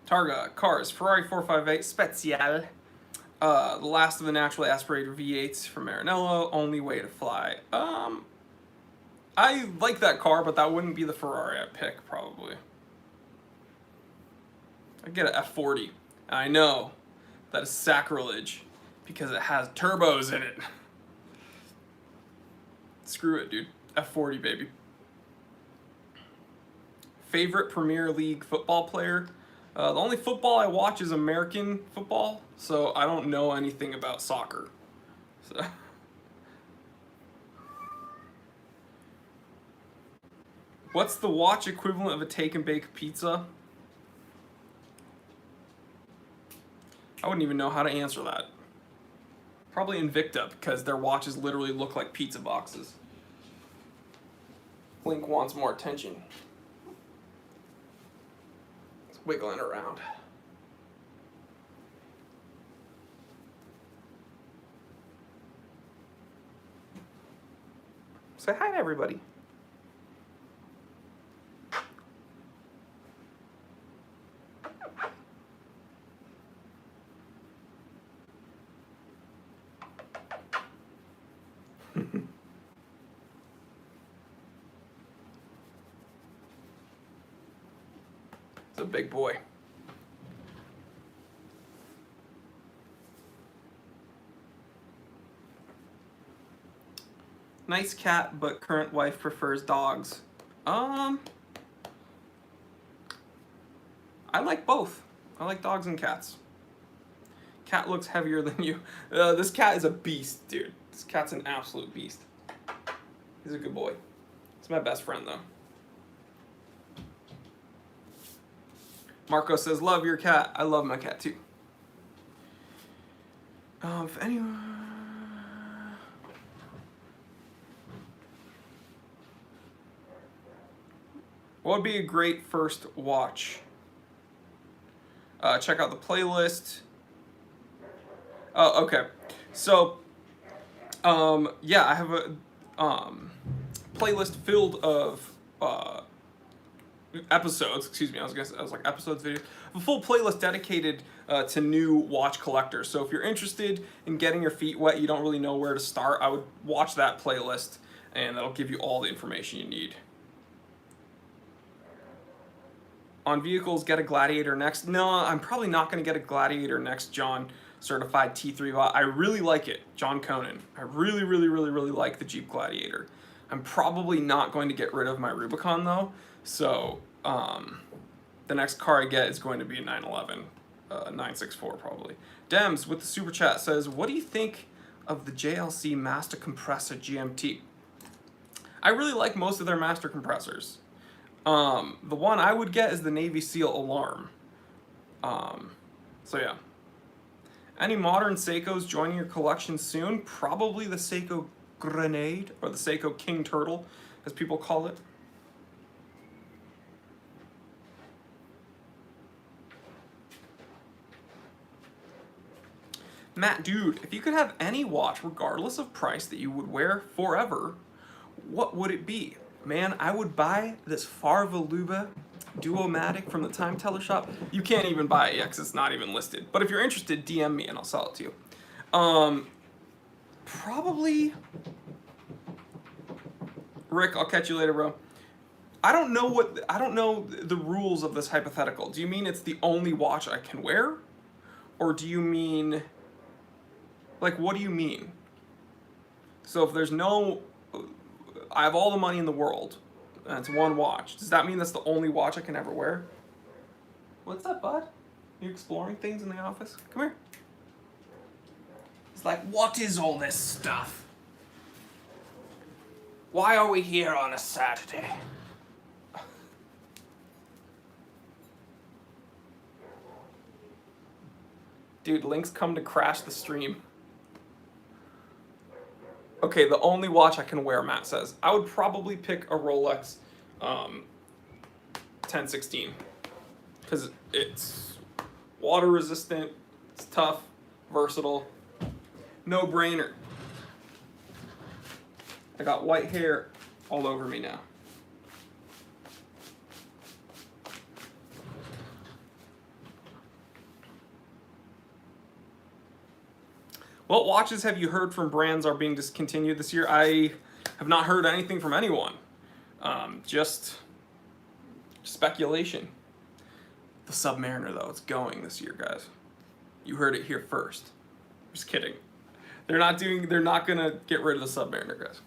Targa, cars, Ferrari 458 Speciale. The last of the naturally aspirated V8s from Maranello, only way to fly. I like that car, but that wouldn't be the Ferrari I'd pick, probably. I'd get an F40. I know, That is sacrilege because it has turbos in it. Screw it, dude. F40, baby. Favorite Premier League football player? The only football I watch is American football, so I don't know anything about soccer. So. What's the watch equivalent of a take and bake pizza? I wouldn't even know how to answer that. Probably Invicta, because their watches literally look like pizza boxes. Link wants more attention. It's wiggling around. Say hi to everybody. It's a big boy. Nice cat, but current wife prefers dogs. I like both. I like dogs and cats. Cat looks heavier than you. This cat is a beast, dude. This cat's an absolute beast. He's a good boy. He's my best friend, though. Marco says, love your cat. I love my cat, too. If anyone... What would be a great first watch? Check out the playlist. Oh, okay. So, yeah, I have a playlist filled of episodes. Excuse me, I was like episodes video. A full playlist dedicated to new watch collectors. So if you're interested in getting your feet wet, you don't really know where to start, I would watch that playlist, and that'll give you all the information you need. On vehicles, get a Gladiator next. No, I'm probably not going to get a Gladiator next, John. Certified T3 bot. I really like it, John Conan. I really, really, really, really like the Jeep Gladiator. I'm probably not going to get rid of my Rubicon though. So the next car I get is going to be a 911, 964 probably. Dems with the super chat says, "What do you think of the JLC Master Compressor GMT?" I really like most of their master compressors. The one I would get is the Navy SEAL Alarm. So yeah. Any modern Seikos joining your collection soon? Probably the Seiko Grenade, or the Seiko King Turtle, as people call it. Matt, dude, if you could have any watch, regardless of price, that you would wear forever, what would it be? Man, I would buy this Farvaluba Duomatic from the Time Teller shop. You can't even buy it yet because it's not even listed. But if you're interested, DM me and I'll sell it to you. Probably... Rick, I'll catch you later, bro. I don't know the rules of this hypothetical. Do you mean it's the only watch I can wear? Or do you mean... Like, what do you mean? So if there's no... I have all the money in the world, and it's one watch. Does that mean that's the only watch I can ever wear? What's up, bud? You exploring things in the office? Come here. It's like, what is all this stuff? Why are we here on a Saturday? Dude, Link's come to crash the stream. Okay, the only watch I can wear, Matt says. I would probably pick a Rolex 1016. Because it's water resistant, it's tough, versatile, no brainer. I got white hair all over me now. What watches have you heard from brands are being discontinued this year? I have not heard anything from anyone. Just speculation. The Submariner, though, it's going this year, guys. You heard it here first. Just kidding. They're not gonna get rid of the Submariner, guys.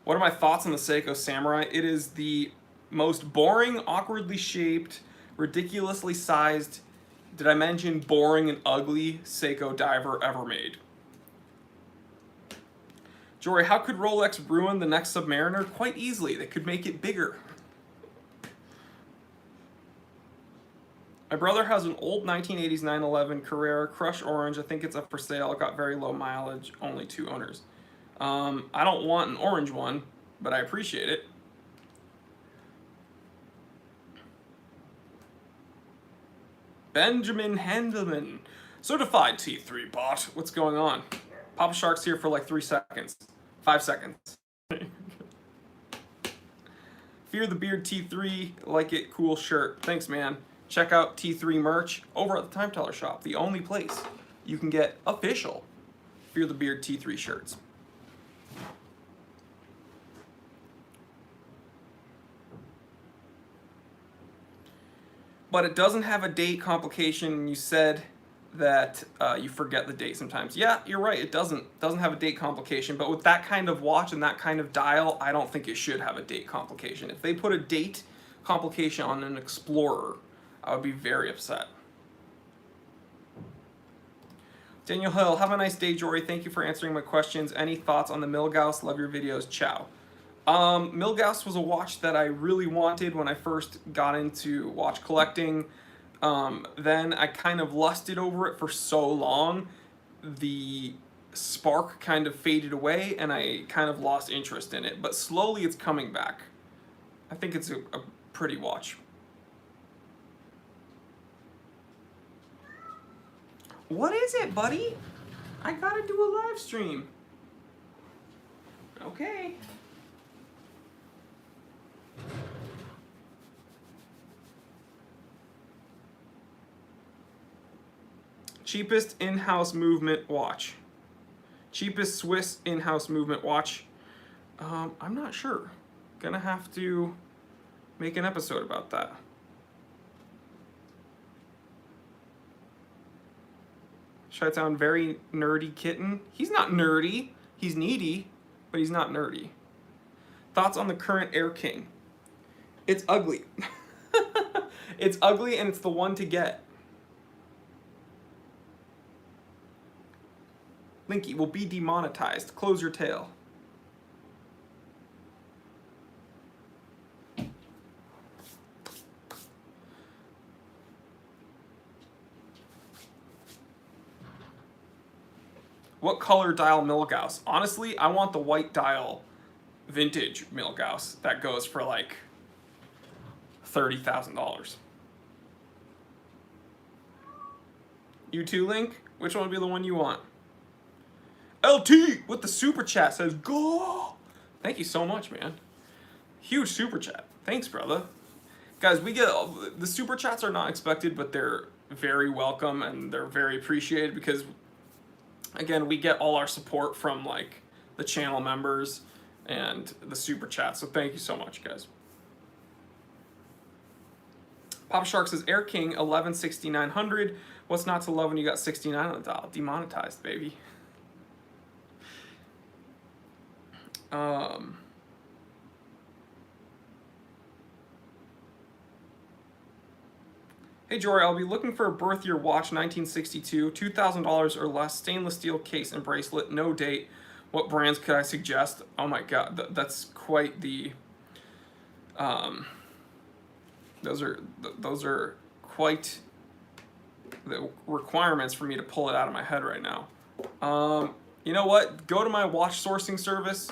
What are my thoughts on the Seiko Samurai? It is the most boring, awkwardly shaped, ridiculously sized, did I mention boring and ugly Seiko diver ever made. Jory, how could Rolex ruin the next Submariner? Quite easily. They could make it bigger. My brother has an old 1980s 911 Carrera, crushed orange. I think it's up for sale. It got very low mileage, only 2 owners. I don't want an orange one, but I appreciate it. Benjamin Handelman, certified T3 bot. What's going on? Papa Shark's here for like 3 seconds. 5 seconds. Fear the Beard T3, like it, cool shirt. Thanks, man. Check out T3 merch over at the Time Teller shop, the only place you can get official Fear the Beard T3 shirts. But it doesn't have a date complication. You said that you forget the date sometimes. Yeah, you're right. It doesn't have a date complication. But with that kind of watch and that kind of dial, I don't think it should have a date complication. If they put a date complication on an Explorer, I would be very upset. Daniel Hill, have a nice day, Jory. Thank you for answering my questions. Any thoughts on the Milgauss? Love your videos. Ciao. Milgauss was a watch that I really wanted when I first got into watch collecting. Then I kind of lusted over it for so long, the spark kind of faded away and I kind of lost interest in it. But slowly it's coming back. I think it's a pretty watch. What is it, buddy? I gotta do a live stream. Okay. Cheapest in-house movement watch. Cheapest Swiss in-house movement watch. I'm not sure. Gonna have to make an episode about that. Chi-Town, very nerdy kitten. He's not nerdy. He's needy, but he's not nerdy. Thoughts on the current Air King? It's ugly. It's ugly and it's the one to get. Linky will be demonetized. Close your tail. What color dial Milgauss? Honestly, I want the white dial vintage Milgauss that goes for like $30,000. You too, Link? Which one would be the one you want? LT with the super chat says, go! Thank you so much, man. Huge super chat. Thanks, brother. Guys, we get, the super chats are not expected, but they're very welcome and they're very appreciated because, again, we get all our support from like the channel members and the super chat. So thank you so much, guys. Papa Shark says, Air King 116900. What's not to love when you got 69 on the dial? Demonetized, baby. Hey Jory, I'll be looking for a birth year watch, 1962, $2,000 or less, stainless steel case and bracelet, no date. What brands could I suggest? Oh my god, that's quite the, those are quite the requirements for me to pull it out of my head right now. You know what? Go to my watch sourcing service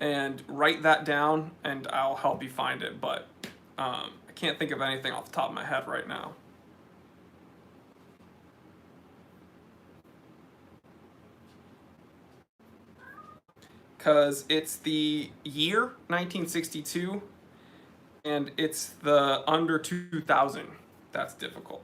and write that down and I'll help you find it, but I can't think of anything off the top of my head right now. Because it's the year 1962 and it's the under 2000. That's difficult.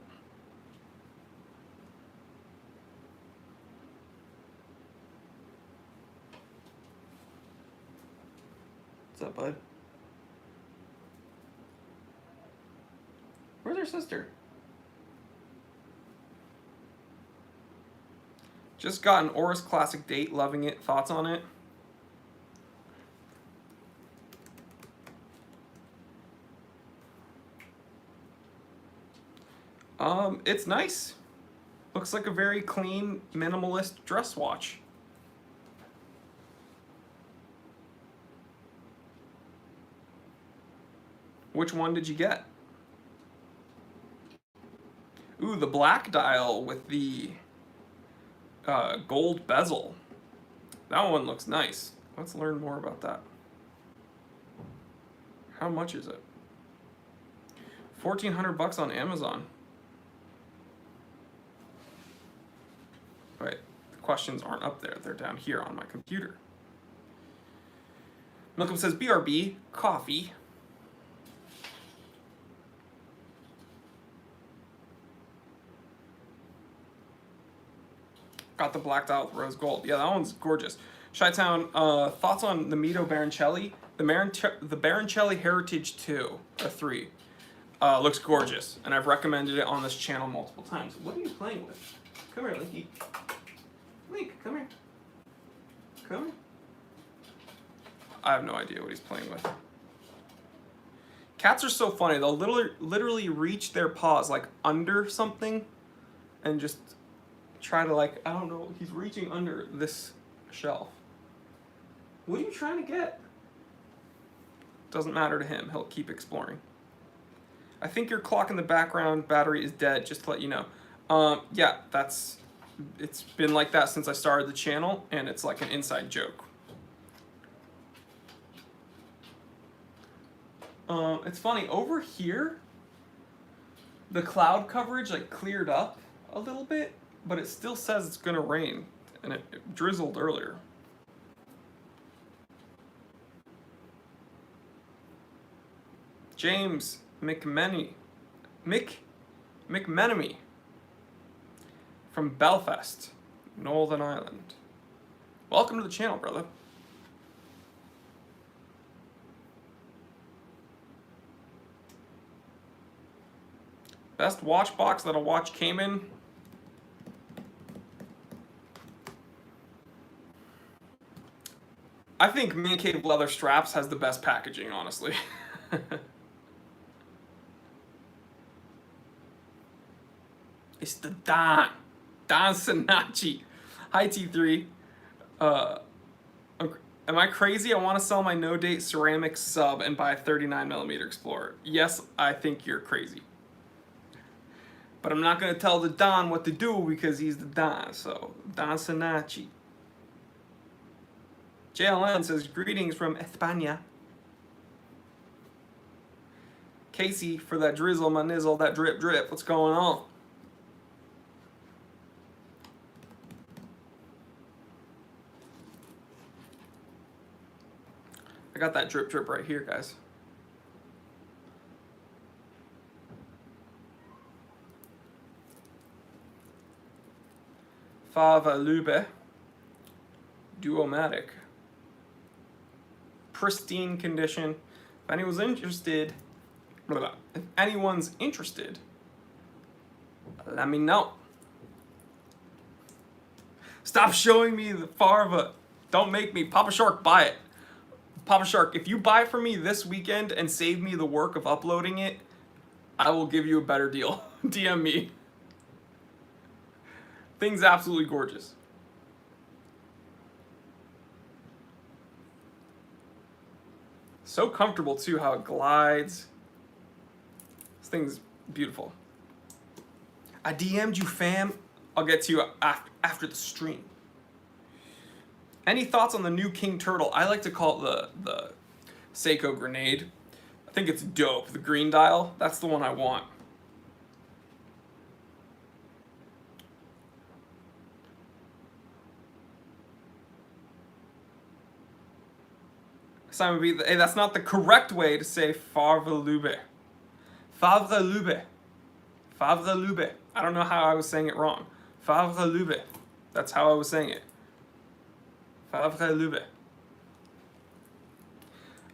What's up, bud? Where's her sister? Just got an Oris Classic date, loving it. Thoughts on it? It's nice. Looks like a very clean, minimalist dress watch. Which one did you get? Ooh, the black dial with the gold bezel. That one looks nice. Let's learn more about that. How much is it? 1,400 bucks on Amazon. Right, the questions aren't up there. They're down here on my computer. Malcolm says, BRB, coffee. Got the black dial with rose gold. Yeah, that one's gorgeous. Chi-Town, thoughts on the Mito Baroncelli? The Baroncelli Heritage 2, or 3, looks gorgeous, and I've recommended it on this channel multiple times. What are you playing with? Come here, Linky. Link, come here. Come here. I have no idea what he's playing with. Cats are so funny. They'll literally reach their paws like under something and just try to, like, I don't know, he's reaching under this shelf. What are you trying to get? Doesn't matter to him. He'll keep exploring. I think your clock in the background battery is dead, just to let you know. Yeah, it's been like that since I started the channel, and it's like an inside joke. It's funny, over here, the cloud coverage like cleared up a little bit, but it still says it's gonna rain, and it drizzled earlier. James McMenemy from Belfast, Northern Ireland. Welcome to the channel, brother. Best watch box that a watch came in. I think Man Cave Leather Straps has the best packaging, honestly. It's the Don Sinacci. Hi, T3. Am I crazy? I want to sell my no-date ceramic sub and buy a 39mm Explorer. Yes, I think you're crazy. But I'm not going to tell the Don what to do because he's the Don. So, Don Sinacci. JLN says, greetings from España. Casey, for that drizzle, my nizzle, that drip drip. What's going on? I got that drip drip right here, guys. Fava Lube Duomatic. Pristine condition. If anyone's interested, let me know. Stop showing me the Farva. Don't make me. Papa Shark, buy it. Papa Shark, if you buy it for me this weekend and save me the work of uploading it, I will give you a better deal. DM me. Thing's absolutely gorgeous. So comfortable too, how it glides. This thing's beautiful. I DM'd you, fam. I'll get to you after the stream. Any thoughts on the new King Turtle? I like to call it the Seiko Grenade. I think it's dope. The green dial, that's the one I want. Simon B, hey, that's not the correct way to say Favre Lube. Favre Lube. Favre Lube. I don't know how I was saying it wrong. Favre Lube. That's how I was saying it. Favre Lube.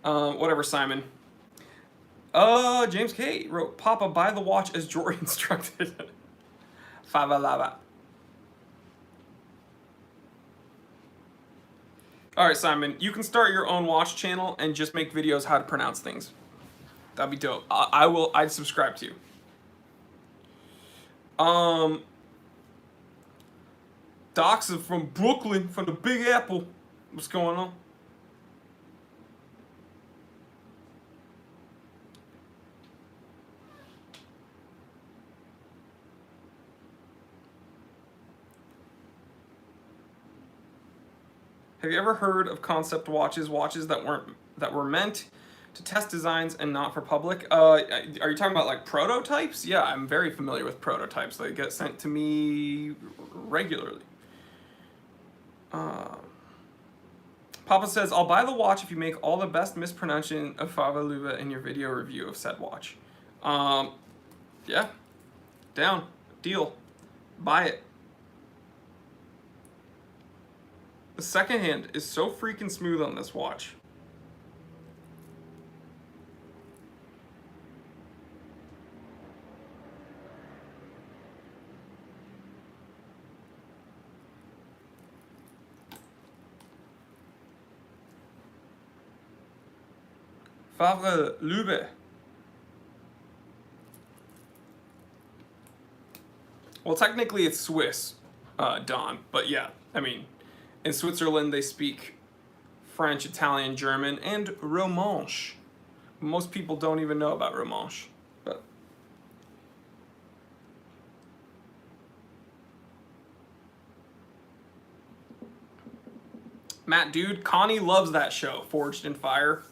Whatever, Simon. James K wrote, Papa, buy the watch as Jory instructed. Favre Lava. All right, Simon, you can start your own watch channel and just make videos how to pronounce things. That'd be dope. I'd subscribe to you. Doc's from Brooklyn, from the Big Apple. What's going on? Have you ever heard of concept watches? Watches that were meant to test designs and not for public. Are you talking about like prototypes? Yeah, I'm very familiar with prototypes. They get sent to me regularly. Papa says, I'll buy the watch if you make all the best mispronunciation of Fava Luba in your video review of said watch. Yeah, down, deal, buy it. The second hand is so freaking smooth on this watch. Favre Lube. Well, technically it's Swiss, Don, but yeah, I mean, in Switzerland they speak French, Italian, German, and Romanche. Most people don't even know about Romanche, but Matt, dude, Connie loves that show, Forged in Fire.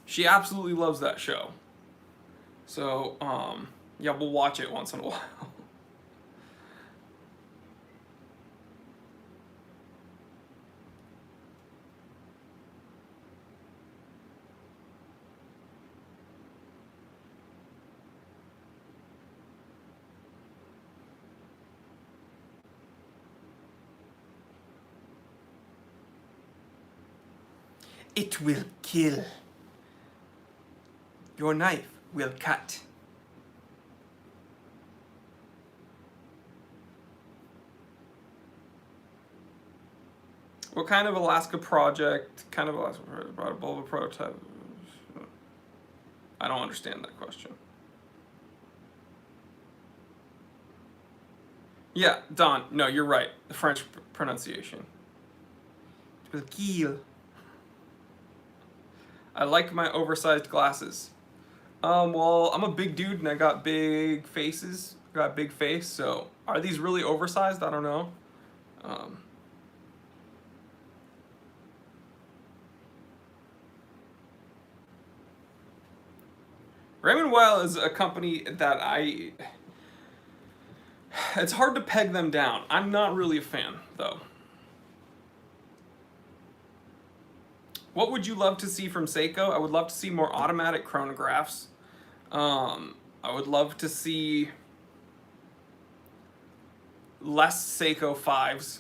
She absolutely loves that show. So, yeah, we'll watch it once in a while. It will kill. Your knife will cut. What kind of Alaska project, kind of Alaska project, brought a Bulba prototype? I don't understand that question. Yeah, Don, no, you're right. The French pronunciation. It will kill. I like my oversized glasses. Well, I'm a big dude and I got big faces. I got a big face, so are these really oversized? I don't know. Raymond Weil is a company that it's hard to peg them down. I'm not really a fan, though. What would you love to see from Seiko? I would love to see more automatic chronographs. I would love to see less Seiko 5s.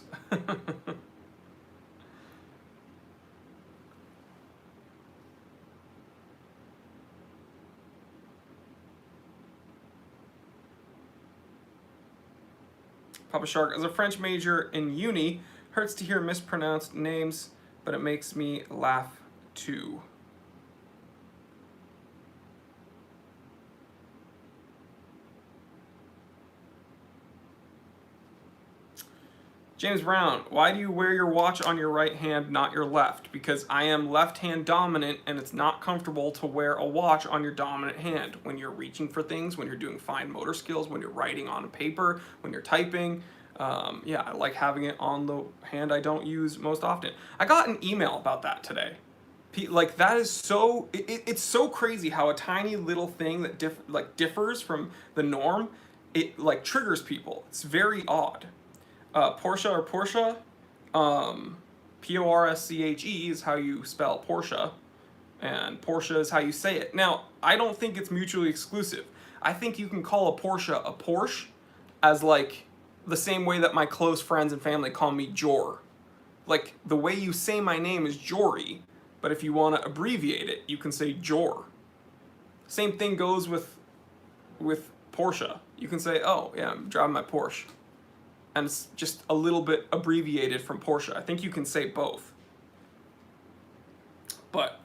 Papa Shark, as a French major in uni, hurts to hear mispronounced names, but it makes me laugh too. James Brown, why do you wear your watch on your right hand, not your left? Because I am left hand dominant and it's not comfortable to wear a watch on your dominant hand when you're reaching for things, when you're doing fine motor skills, when you're writing on paper, when you're typing. Yeah, I like having it on the hand I don't use most often. I got an email about that today. Like, that is so, it's so crazy how a tiny little thing that differs from the norm, it like triggers people. It's very odd. Porsche or Porsche, P-O-R-S-C-H-E is how you spell Porsche, and Porsche is how you say it. Now, I don't think it's mutually exclusive. I think you can call a Porsche as like the same way that my close friends and family call me Jor. Like, the way you say my name is Jory, but if you want to abbreviate it, you can say Jor. Same thing goes with Porsche. You can say, oh, yeah, I'm driving my Porsche. And it's just a little bit abbreviated from Porsche. I think you can say both. But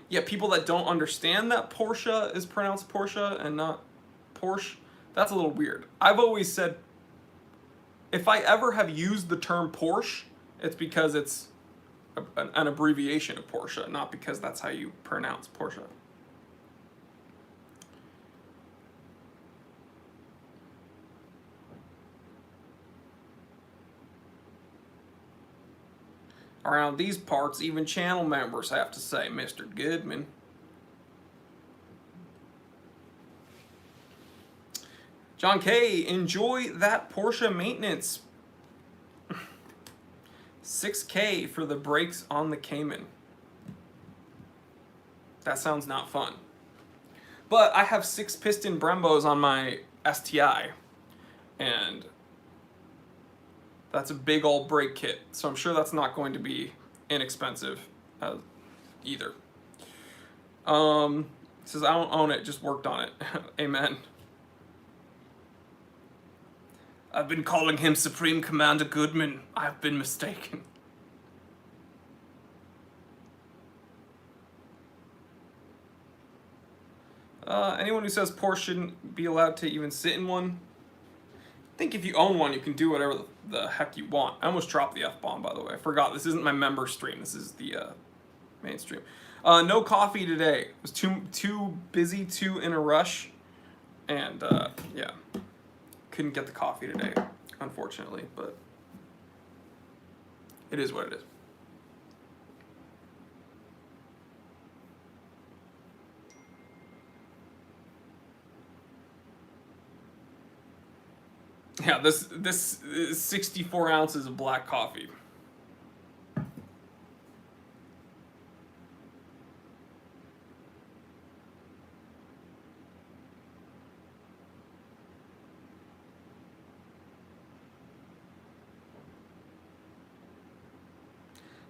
yeah, people that don't understand that Porsche is pronounced Porsche and not Porsche, that's a little weird. I've always said, if I ever have used the term Porsche, it's because it's an abbreviation of Porsche, not because that's how you pronounce Porsche. Around these parts, even channel members have to say, Mr. Goodman. John K, enjoy that Porsche maintenance. 6K for the brakes on the Cayman. That sounds not fun. But I have 6-piston Brembos on my STI, and that's a big old brake kit, so I'm sure that's not going to be inexpensive either. It says, I don't own it, just worked on it. Amen. I've been calling him Supreme Commander Goodman. I've been mistaken. Anyone who says Porsche shouldn't be allowed to even sit in one, I think if you own one, you can do whatever the heck you want. I almost dropped the F-bomb, by the way. I forgot, this isn't my member stream. This is the main stream. No coffee today. I was too busy, too in a rush. And, yeah. Couldn't get the coffee today, unfortunately. But it is what it is. Yeah, this is 64 ounces of black coffee.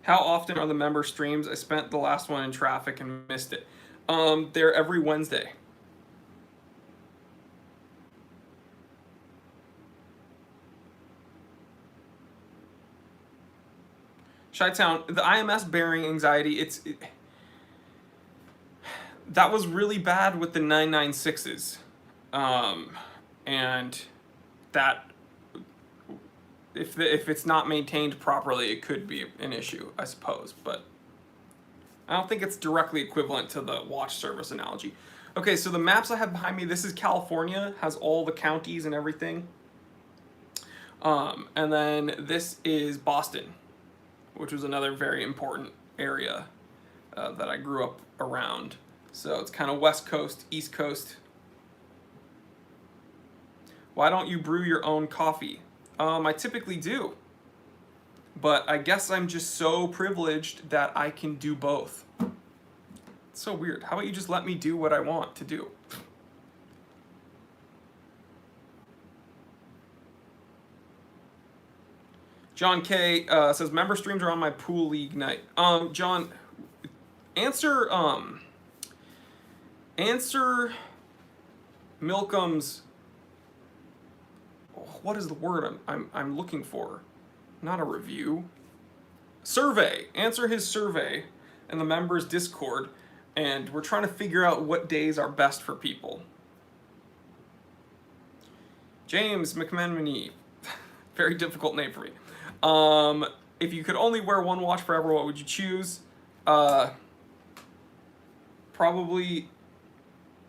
How often are the member streams? I spent the last one in traffic and missed it. They're every Wednesday. Chi-Town, the IMS bearing anxiety, that was really bad with the 996s. And that, if it's not maintained properly, it could be an issue, I suppose. But I don't think it's directly equivalent to the watch service analogy. Okay, so the maps I have behind me, this is California, has all the counties and everything. And then this is Boston, which was another very important area that I grew up around. So it's kind of West Coast, East Coast. Why don't you brew your own coffee? I typically do. But I guess I'm just so privileged that I can do both. It's so weird. How about you just let me do what I want to do? John K says member streams are on my pool league night. John, answer Milcom's. What is the word I'm looking for? Not a review. Survey. Answer his survey in the members Discord, and we're trying to figure out what days are best for people. James McManmany. Very difficult name for me. If you could only wear one watch forever, what would you choose? Probably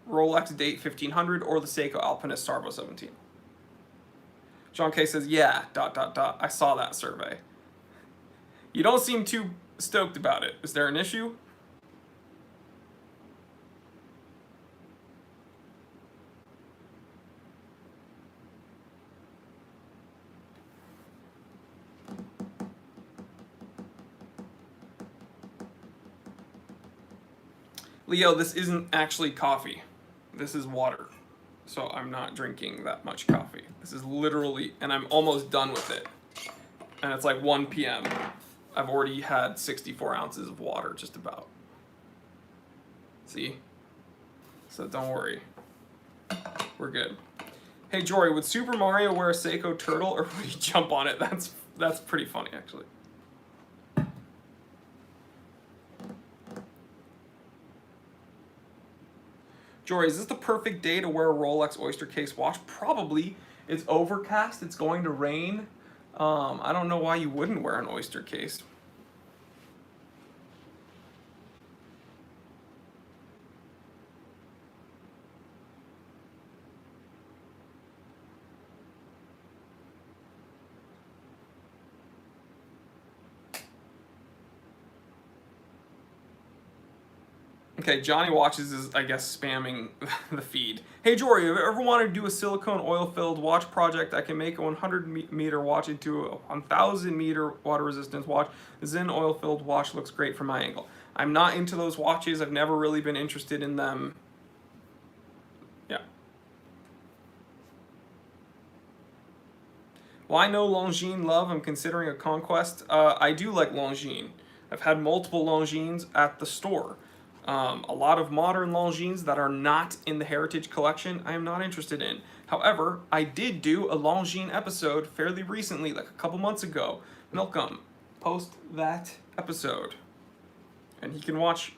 Rolex Date 1500 or the Seiko Alpinist Sarvo 17. John K says, yeah, ... I saw that survey. You don't seem too stoked about it. Is there an issue? Leo, this isn't actually coffee. This is water. So I'm not drinking that much coffee. This is literally, and I'm almost done with it. And it's like 1 p.m. I've already had 64 ounces of water, just about. See? So don't worry. We're good. Hey Jory, would Super Mario wear a Seiko turtle or would he jump on it? That's pretty funny, actually. Jory, is this the perfect day to wear a Rolex Oyster case watch? Probably. It's overcast. It's going to rain. I don't know why you wouldn't wear an Oyster case. Okay, Johnny Watches is, I guess, spamming the feed. Hey, Jory, have you ever wanted to do a silicone oil-filled watch project? I can make a 100-meter watch into a 1,000-meter water resistance watch. The Zen oil-filled watch looks great from my angle. I'm not into those watches. I've never really been interested in them. Yeah. Why no Longines love? I'm considering a conquest. I do like Longines. I've had multiple Longines at the store. A lot of modern Longines that are not in the Heritage Collection, I am not interested in. However, I did do a Longines episode fairly recently, like a couple months ago. Milcom, post that episode. And he can watch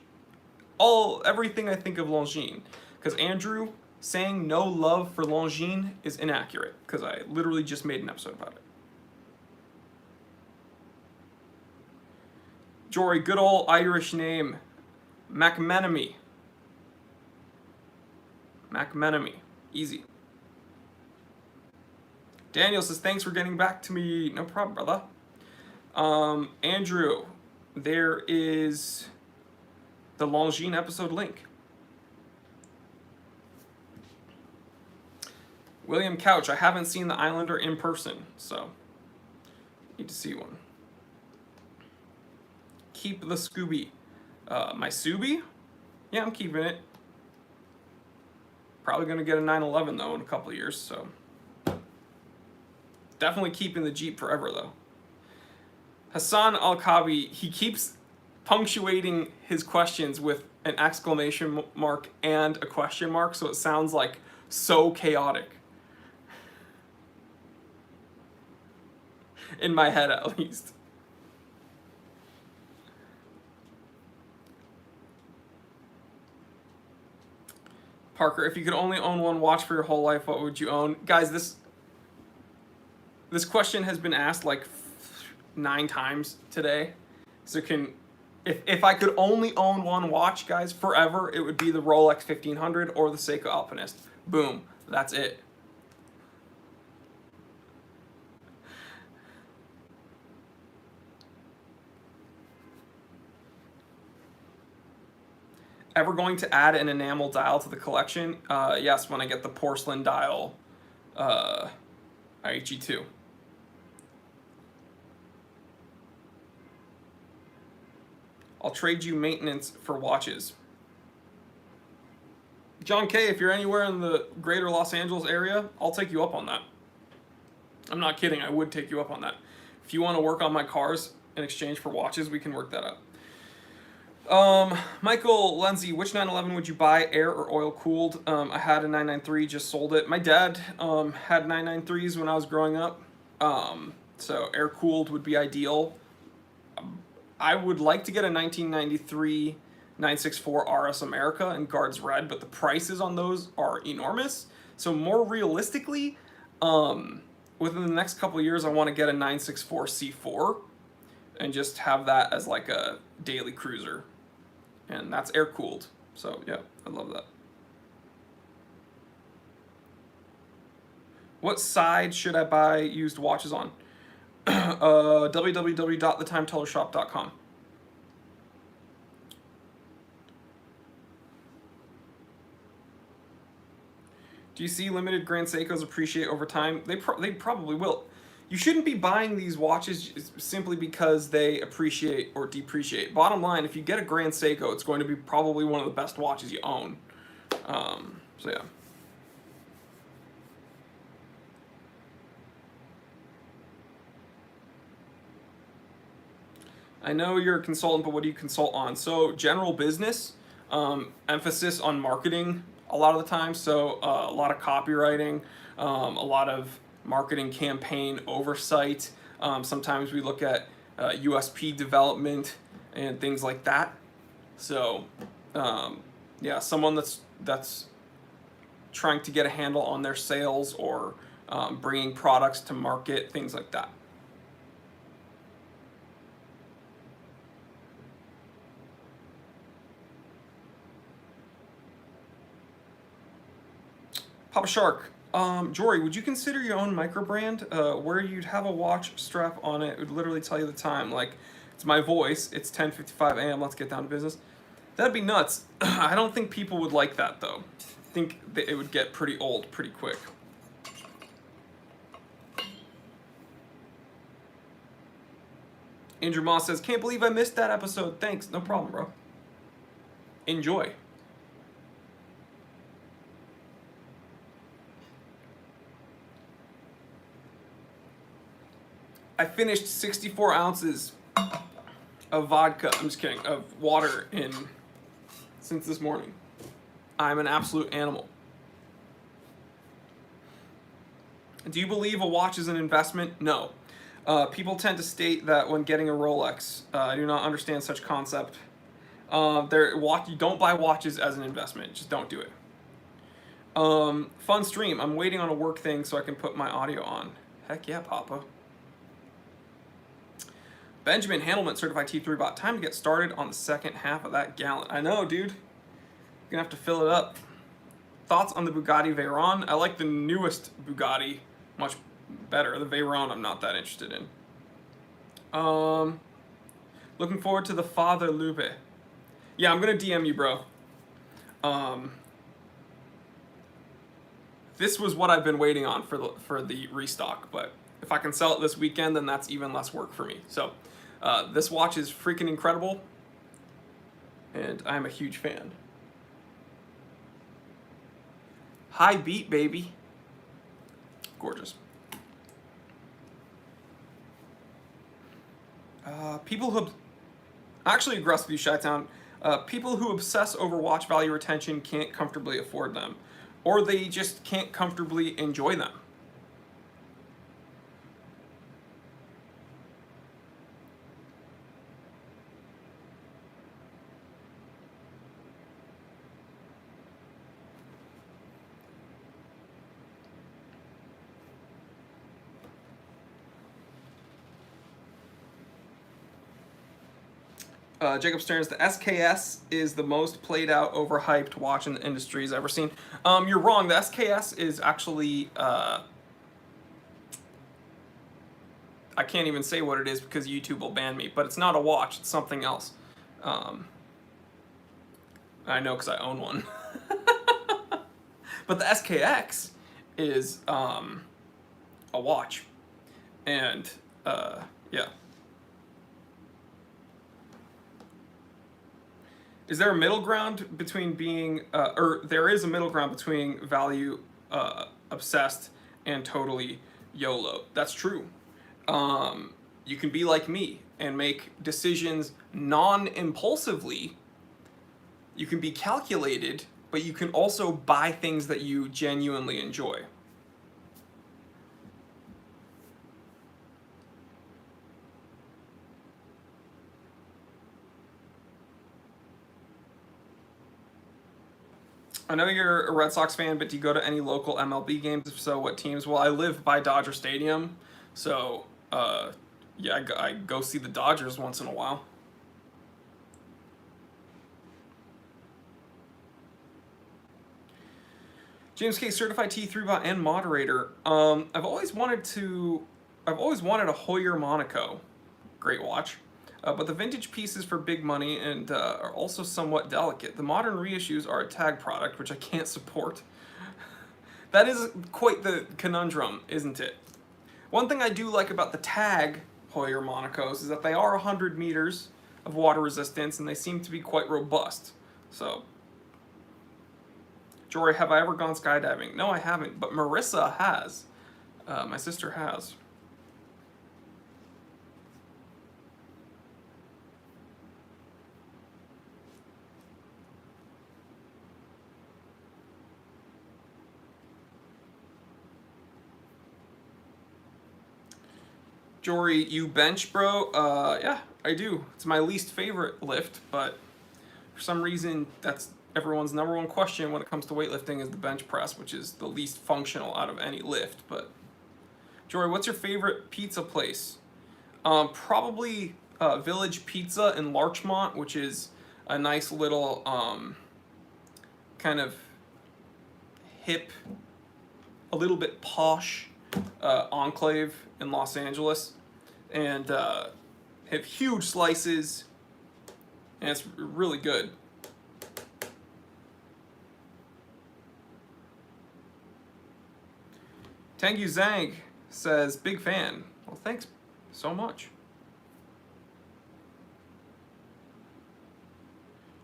everything I think of Longines. Because Andrew saying no love for Longines is inaccurate, because I literally just made an episode about it. Jory, good old Irish name. McMenemy. McMenemy. Easy. Daniel says, thanks for getting back to me. No problem, brother. Andrew, there is the Longines episode link. William Couch, I haven't seen the Islander in person, so need to see one. Keep the Scooby. My Subi? Yeah, I'm keeping it. Probably going to get a 911 though in a couple of years, so. Definitely keeping the Jeep forever though. Hassan Al-Kabi, he keeps punctuating his questions with an exclamation mark and a question mark, so it sounds like so chaotic. In my head at least. Parker, if you could only own one watch for your whole life, what would you own? Guys, this question has been asked like 9 times today. So if I could only own one watch, guys, forever, it would be the Rolex 1500 or the Seiko Alpinist. Boom. That's it. Ever going to add an enamel dial to the collection? Yes, when I get the porcelain dial IHE2. I'll trade you maintenance for watches. John K., if you're anywhere in the greater Los Angeles area, I'll take you up on that. I'm not kidding, I would take you up on that. If you want to work on my cars in exchange for watches, we can work that out. Michael Lenzi, which 911 would you buy, air or oil cooled? I had a 993, just sold it. My dad had 993s when I was growing up, so air cooled would be ideal. I would like to get a 1993 964 RS America in Guards Red, but the prices on those are enormous. So more realistically, within the next couple of years, I want to get a 964 C4 and just have that as like a daily cruiser. And that's air cooled. So yeah, I love that. What side should I buy used watches on? www.thetimetellershop.com. Do you see limited Grand Seikos appreciate over time? They probably will. You shouldn't be buying these watches simply because they appreciate or depreciate. Bottom line, if you get a Grand Seiko, it's going to be probably one of the best watches you own. So yeah. I know you're a consultant, but what do you consult on? So general business, emphasis on marketing a lot of the time. So a lot of copywriting, a lot of marketing campaign oversight. Sometimes we look at USP development and things like that. So yeah, someone that's trying to get a handle on their sales or bringing products to market, things like that. Papa Shark, Jory, would you consider your own micro brand where you'd have a watch strap on it? It would literally tell you the time. Like, it's my voice. It's 10:55 a.m. Let's get down to business. That'd be nuts. I don't think people would like that though. I think that it would get pretty old pretty quick. Andrew Moss says, "Can't believe I missed that episode. Thanks. No problem, bro. Enjoy." I finished 64 ounces of vodka, I'm just kidding, of water since this morning. I'm an absolute animal. Do you believe a watch is an investment? No. People tend to state that when getting a Rolex. I do not understand such concept. You don't buy watches as an investment. Just don't do it. Fun stream. I'm waiting on a work thing so I can put my audio on. Heck yeah, Papa. Benjamin Handelman, certified T3 bot. Time to get started on the second half of that gallon. I know, dude. You're gonna have to fill it up. Thoughts on the Bugatti Veyron? I like the newest Bugatti much better. The Veyron I'm not that interested in. Looking forward to the Father Lupe. Yeah, I'm gonna DM you, bro. This was what I've been waiting on for the restock, but if I can sell it this weekend, then that's even less work for me. So this watch is freaking incredible, and I'm a huge fan. High beat, baby. Gorgeous. People who actually aggressive you, Chi-Town. People who obsess over watch value retention can't comfortably afford them, or they just can't comfortably enjoy them. Jacob Stearns, the SKS is the most played out, overhyped watch in the industry's ever seen. You're wrong. The SKS is actually, I can't even say what it is because YouTube will ban me, but it's not a watch. It's something else. I know because I own one. But the SKX is a watch. And, yeah. Is there a middle ground between being, or there is a middle ground between value obsessed and totally YOLO? That's true. You can be like me and make decisions non-impulsively. You can be calculated, but you can also buy things that you genuinely enjoy. I know you're a Red Sox fan, but do you go to any local MLB games? If so, what teams? Well, I live by Dodger Stadium, so yeah, I go see the Dodgers once in a while. James K, certified T3 bot and moderator. I've always wanted a Hoyer Monaco, great watch. But the vintage pieces for big money and are also somewhat delicate. The modern reissues are a tag product, which I can't support. That is quite the conundrum, isn't it? One thing I do like about the tag Hoyer Monacos is that they are 100 meters of water resistance and they seem to be quite robust. So, Jory, have I ever gone skydiving? No, I haven't, but Marissa has. My sister has. Jory, you bench, bro? Yeah, I do. It's my least favorite lift, but for some reason, that's everyone's number one question when it comes to weightlifting is the bench press, which is the least functional out of any lift. But Jory, what's your favorite pizza place? Probably Village Pizza in Larchmont, which is a nice little kind of hip, a little bit posh enclave in Los Angeles, and have huge slices, and it's really good. Tengu Zhang says, big fan. Well, thanks so much.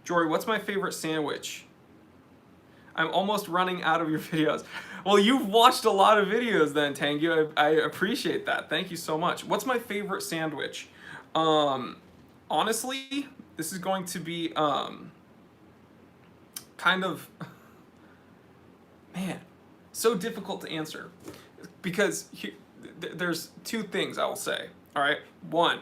Jory, what's my favorite sandwich? I'm almost running out of your videos. Well, you've watched a lot of videos then, Tengu. I appreciate that. Thank you so much. What's my favorite sandwich? Honestly, this is going to be kind of, man, so difficult to answer. Because there's two things I will say. All right, one,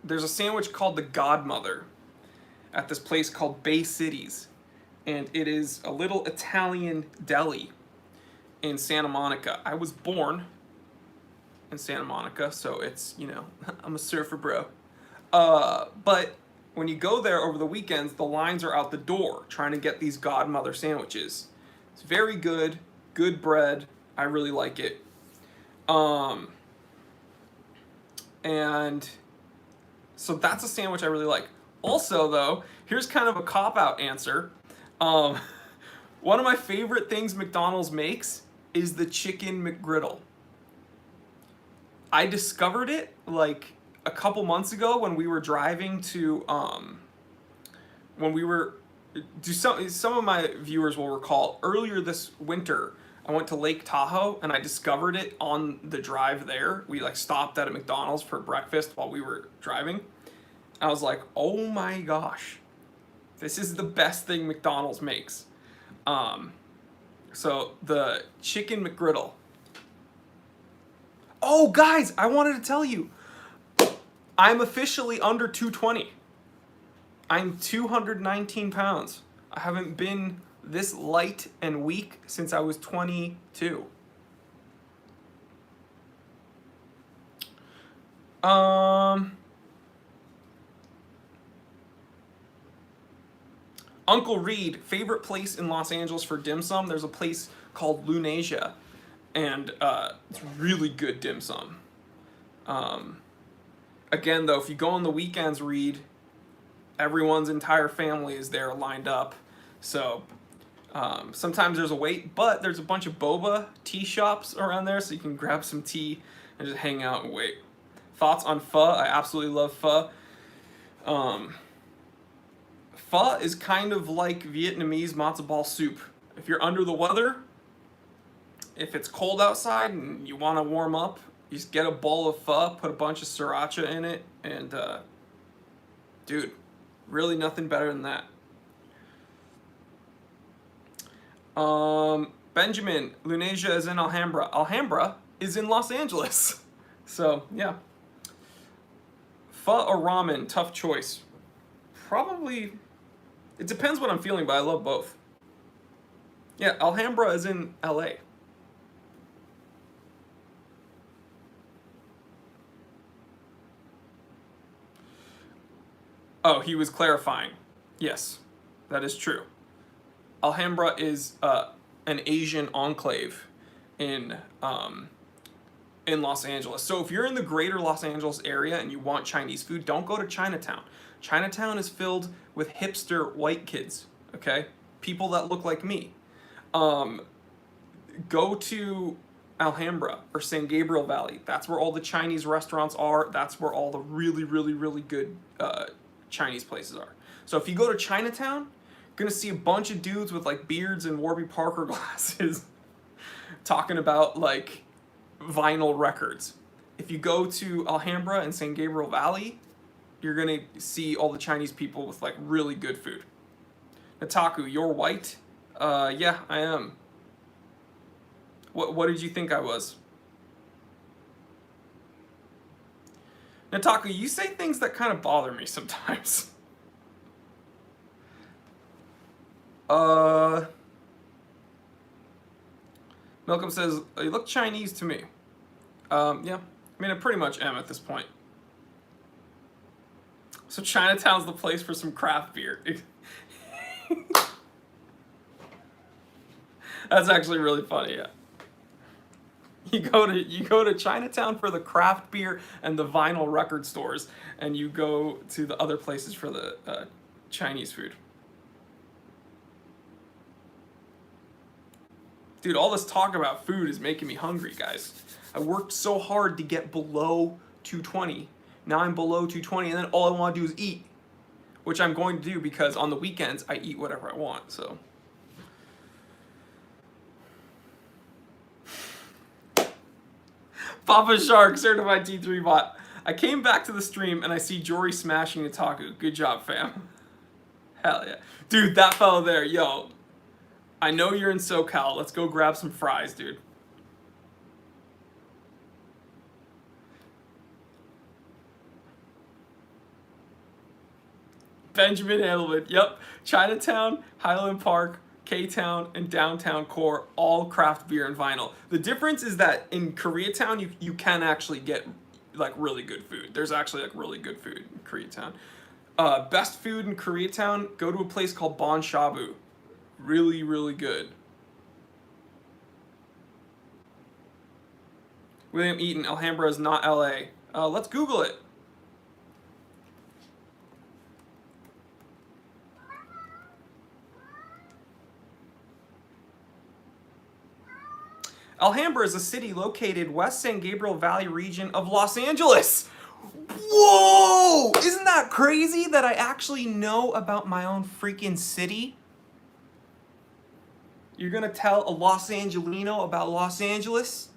there's a sandwich called the Godmother at this place called Bay Cities, and it is a little Italian deli in Santa Monica. I was born in Santa Monica, so it's, you know, I'm a surfer bro. But when you go there over the weekends, the lines are out the door trying to get these Godmother sandwiches. It's very good, good bread. I really like it. And so that's a sandwich I really like. Also, though, here's kind of a cop-out answer. One of my favorite things McDonald's makes is the chicken McGriddle. I discovered it like a couple months ago when we were driving to, some of my viewers will recall, earlier this winter, I went to Lake Tahoe and I discovered it on the drive there. We like stopped at a McDonald's for breakfast while we were driving. I was like, oh my gosh, this is the best thing McDonald's makes. So the chicken McGriddle. Oh guys, I wanted to tell you, I'm officially under 220. I'm 219 pounds. I haven't been this light and weak since I was 22. Uncle Reed, favorite place in Los Angeles for dim sum? There's a place called Lunasia, and it's really good dim sum. Again, though, if you go on the weekends, Reed, everyone's entire family is there lined up. So sometimes there's a wait, but there's a bunch of boba tea shops around there, so you can grab some tea and just hang out and wait. Thoughts on pho? I absolutely love pho. Pho is kind of like Vietnamese matzo ball soup. If you're under the weather, if it's cold outside and you want to warm up, you just get a bowl of pho, put a bunch of sriracha in it, and dude, really nothing better than that. Benjamin, Lunasia is in Alhambra. Alhambra is in Los Angeles. So, yeah. Pho or ramen, tough choice. Probably, it depends what I'm feeling, but I love both. Yeah, Alhambra is in LA. Oh, he was clarifying. Yes, that is true. Alhambra is an Asian enclave in Los Angeles. So if you're in the greater Los Angeles area and you want Chinese food, don't go to Chinatown. Chinatown is filled with hipster white kids, okay? People that look like me. Go to Alhambra or San Gabriel Valley. That's where all the Chinese restaurants are. That's where all the really, really, really good Chinese places are. So if you go to Chinatown, you're gonna see a bunch of dudes with like beards and Warby Parker glasses talking about like vinyl records. If you go to Alhambra and San Gabriel Valley, you're gonna see all the Chinese people with like really good food. Nataku, you're white? Yeah, I am. What did you think I was? Nataku, you say things that kind of bother me sometimes. Uh, Malcolm says, you look Chinese to me. Yeah. I mean, I pretty much am at this point. So Chinatown's the place for some craft beer. That's actually really funny, yeah. You go to Chinatown for the craft beer and the vinyl record stores, and you go to the other places for the Chinese food. Dude, all this talk about food is making me hungry, guys. I worked so hard to get below 220. Now I'm below 220, and then all I want to do is eat, which I'm going to do because on the weekends I eat whatever I want. So. Papa Shark, certified T3 bot. I came back to the stream and I see Jory smashing a taco. Good job, fam. Hell yeah. Dude, that fellow there, yo. I know you're in SoCal. Let's go grab some fries, dude. Benjamin Edelman, yep. Chinatown, Highland Park, K-Town, and Downtown Core, all craft beer and vinyl. The difference is that in Koreatown, you can actually get like really good food. There's actually like really good food in Koreatown. Best food in Koreatown, go to a place called Bon Shabu. Really, really good. William Eaton, Alhambra is not LA. Let's Google it. Alhambra is a city located west San Gabriel Valley region of Los Angeles. Whoa! Isn't that crazy that I actually know about my own freaking city? You're gonna tell a Los Angelino about Los Angeles?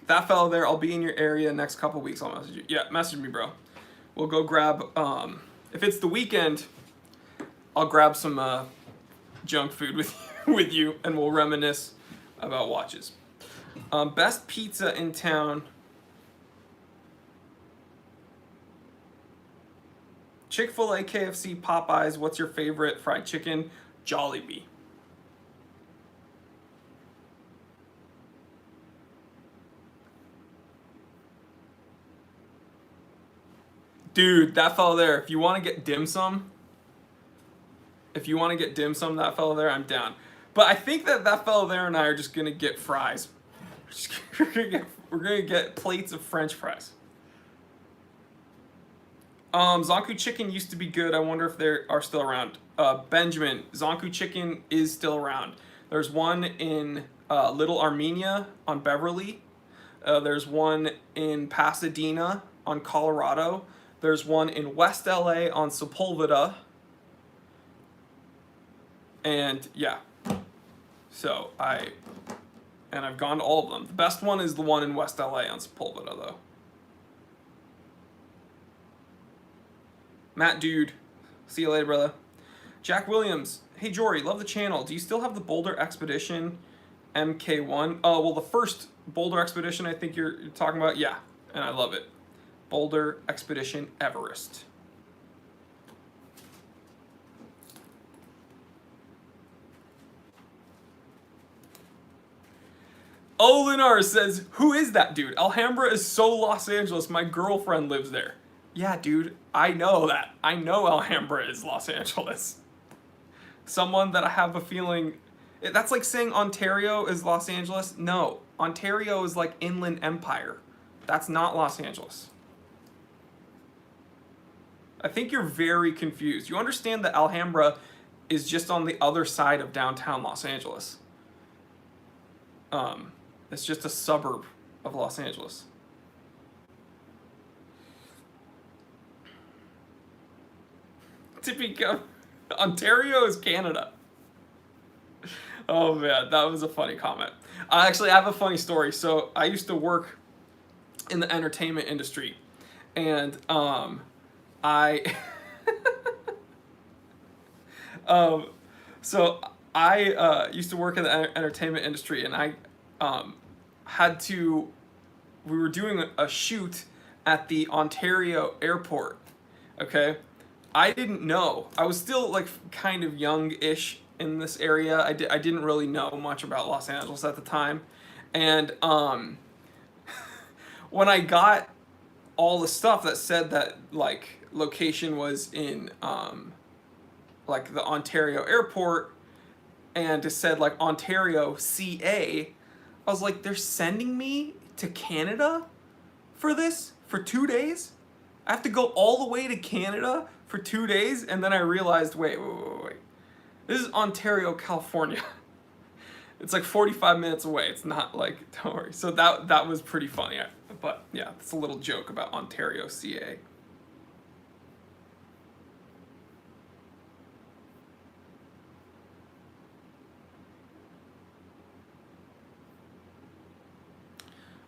That fellow there, I'll be in your area next couple weeks. I'll message you. Yeah, message me, bro. We'll go grab, if it's the weekend, I'll grab some junk food with you, and we'll reminisce about watches. Best pizza in town. Chick-fil-A, KFC, Popeyes. What's your favorite fried chicken? Jollibee. Dude, that fellow there, if you want to get dim sum, that fellow there, I'm down. But I think that fellow there and I are just going to get fries. We're going to get plates of French fries. Zonku Chicken used to be good. I wonder if they are still around. Benjamin, Zonku Chicken is still around. There's one in Little Armenia on Beverly. There's one in Pasadena on Colorado. There's one in West LA on Sepulveda. And yeah. So I've gone to all of them. The best one is the one in West LA on Sepulveda though. Matt Dude. See you later, brother. Jack Williams. Hey Jory, love the channel. Do you still have the Boulder Expedition MK1? Well, the first Boulder Expedition I think you're talking about, yeah, and I love it. Boulder Expedition Everest. Olinar says, who is that dude? Alhambra is so Los Angeles. My girlfriend lives there. Yeah, dude, I know that. I know Alhambra is Los Angeles. Someone that I have a feeling... That's like saying Ontario is Los Angeles. No, Ontario is like Inland Empire. That's not Los Angeles. I think you're very confused. You understand that Alhambra is just on the other side of downtown Los Angeles. It's just a suburb of Los Angeles. Typical. Ontario is Canada. Oh man, that was a funny comment. Actually, I have a funny story. So I used to work in the entertainment industry, and I used to work in the entertainment industry, and I had to we were doing a shoot at the Ontario airport. Okay, I didn't know. I was still like kind of young-ish in this area. I didn't really know much about Los Angeles at the time, and when I got all the stuff that said that like location was in like the Ontario airport, and it said like Ontario, CA, I was like, they're sending me to Canada for this for 2 days? I have to go all the way to Canada for 2 days? And then I realized, wait. This is Ontario, California. It's like 45 minutes away. It's not like, don't worry. So that was pretty funny. But yeah, it's a little joke about Ontario, CA.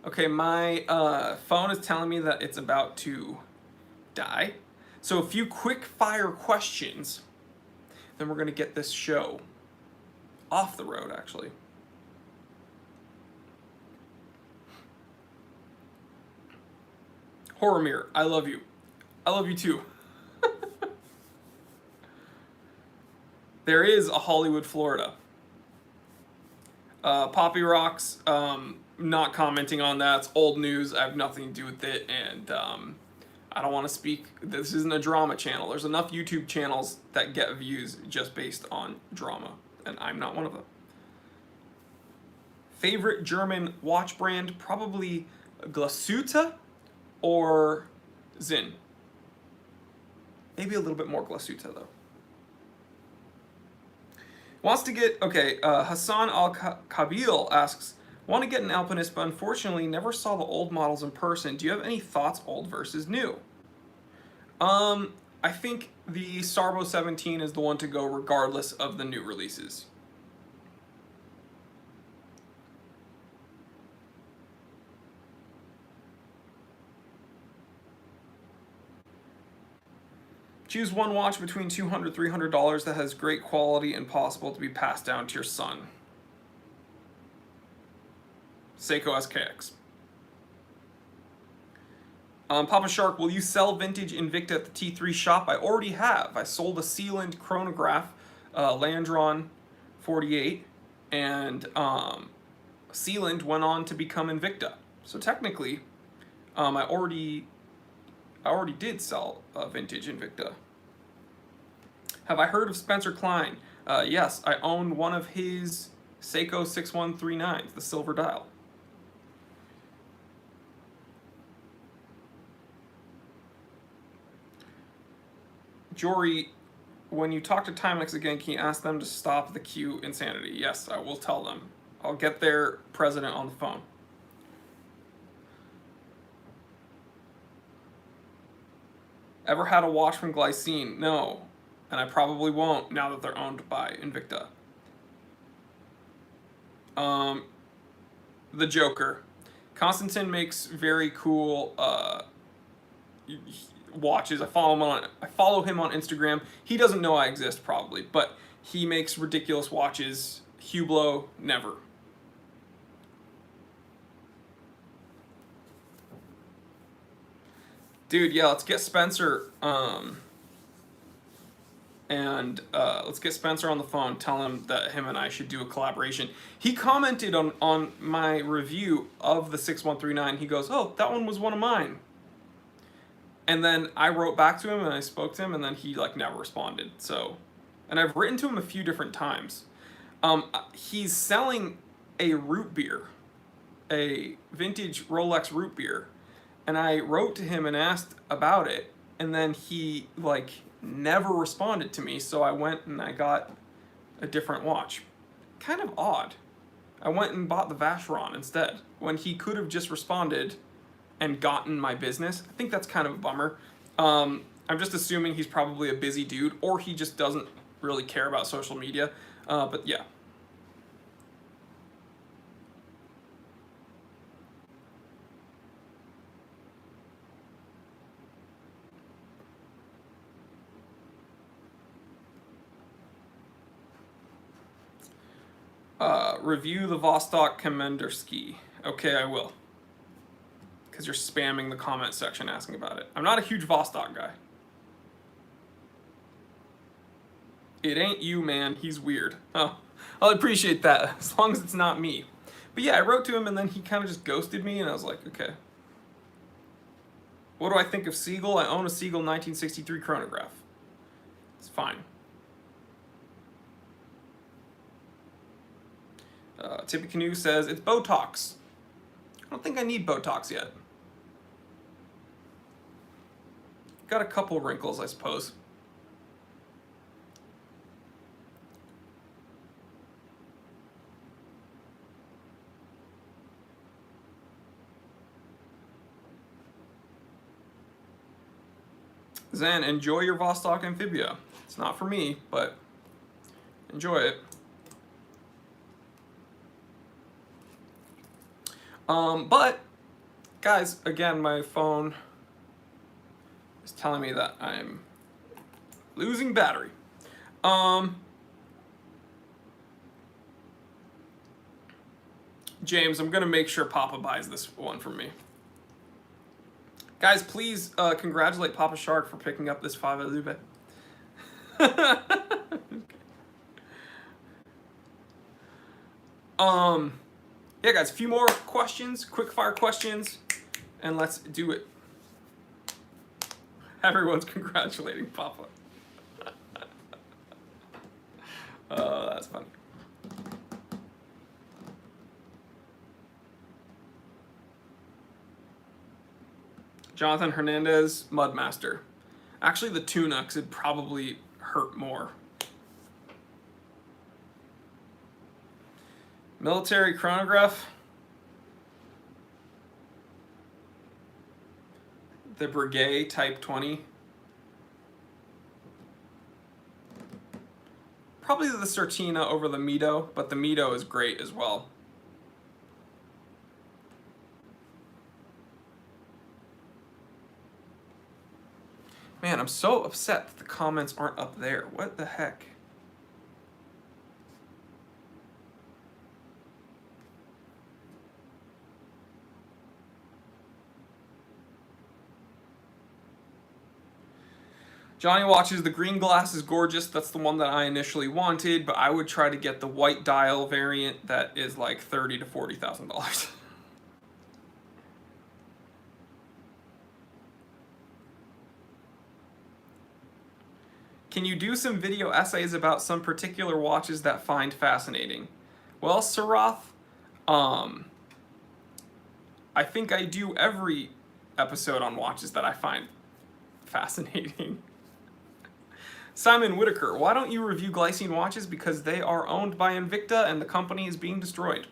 Okay, my phone is telling me that it's about to die. So a few quick fire questions, then we're gonna get this show off the road, actually. Horror Mirror, I love you. I love you too. There is a Hollywood, Florida. Poppy Rocks, not commenting on that. It's old news. I have nothing to do with it, and I don't want to speak. This isn't a drama channel. There's enough YouTube channels that get views just based on drama, and I'm not one of them. Favorite German watch brand? Probably Glasuta or Zinn. Maybe a little bit more Glasuta though. Wants to get, okay, Hassan Al-Kabil asks, want to get an Alpinist, but unfortunately never saw the old models in person. Do you have any thoughts, old versus new? I think the Sarbo 17 is the one to go regardless of the new releases. Choose one watch between $200, $300 that has great quality and possible to be passed down to your son. Seiko SKX. Papa Shark, will you sell vintage Invicta at the T3 shop? I already have. I sold a Sealand chronograph, Landron 48, and Sealand went on to become Invicta. So technically, I already did sell a vintage Invicta. Have I heard of Spencer Klein? Yes, I own one of his Seiko 6139s, the silver dial. Jory, when you talk to Timex again, can you ask them to stop the Q insanity? Yes, I will tell them. I'll get their president on the phone. Ever had a watch from Glycine? No, and I probably won't now that they're owned by Invicta. The Joker. Konstantin makes very cool watches. I follow him on Instagram. He doesn't know I exist probably, but he makes ridiculous watches. Hublot, never. Dude, yeah, let's get Spencer let's get Spencer on the phone. Tell him that him and I should do a collaboration. He commented on my review of the 6139. He goes, "Oh, that one was one of mine." And then I wrote back to him and I spoke to him, and then he like never responded. So, and I've written to him a few different times. He's selling a root beer, a vintage Rolex root beer, and I wrote to him and asked about it, and then he like never responded to me. So I went and I got a different watch. Kind of odd. I went and bought the Vacheron instead when he could have just responded and gotten my business. I think that's kind of a bummer. I'm just assuming he's probably a busy dude, or he just doesn't really care about social media. But yeah. Review the Vostok Commanderski. Okay, I will. because you're spamming the comment section asking about it. I'm not a huge Vostok guy. It ain't you, man. He's weird. Oh, I'll appreciate that, as long as it's not me. But yeah, I wrote to him, and then he kind of just ghosted me, and I was like, okay. What do I think of Seagull? I own a Seagull 1963 chronograph. It's fine. Tippy Canoe says, it's Botox. I don't think I need Botox yet. Got a couple wrinkles, I suppose. Zen, enjoy your Vostok Amphibia. It's not for me, but enjoy it. But, guys, again, my phone is telling me that I'm losing battery. James, I'm gonna make sure Papa buys this one from me. Guys, please congratulate Papa Shark for picking up this 5 Alube. Yeah, guys, a few more questions, quick fire questions, and let's do it. Everyone's congratulating Papa. Oh, that's funny. Jonathan Hernandez, Mudmaster. Actually, the tuna, because it'd probably hurt more. Military chronograph. The Breguet Type 20. Probably the Certina over the Mito, but the Mito is great as well. Man, I'm so upset that the comments aren't up there. What the heck? Johnny watches the green glass is gorgeous. That's the one that I initially wanted, but I would try to get the white dial variant that is like $30,000 to $40,000. Can you do some video essays about some particular watches that find fascinating? Well, Sarath, I think I do every episode on watches that I find fascinating. Simon Whitaker, why don't you review Glycine watches? Because they are owned by Invicta and the company is being destroyed.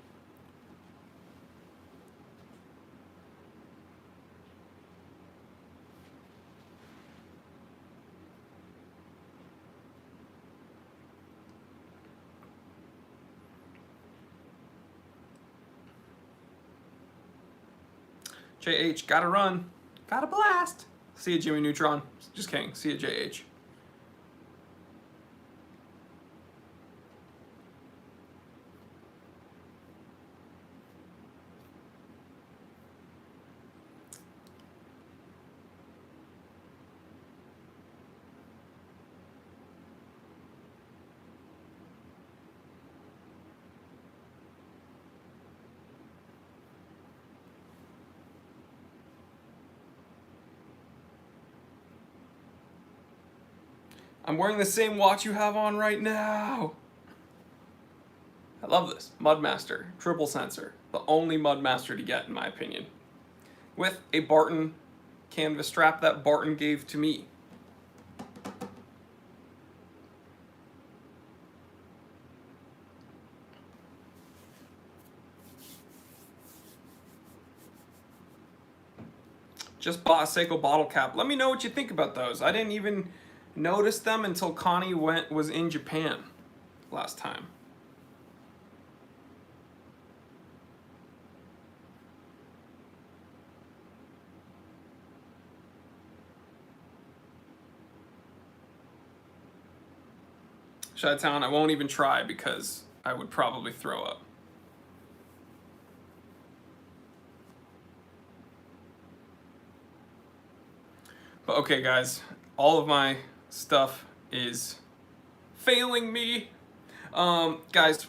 JH, gotta run. Gotta blast. See ya, Jimmy Neutron. Just kidding. See ya, JH. I'm wearing the same watch you have on right now. I love this. Mudmaster, triple sensor. The only Mudmaster to get, in my opinion. With a Barton canvas strap that Barton gave to me. Just bought a Seiko bottle cap. Let me know what you think about those. I didn't even notice them until Connie was in Japan last time. Chi-Town, I won't even try because I would probably throw up. But okay, guys, all of my stuff is failing me. Guys,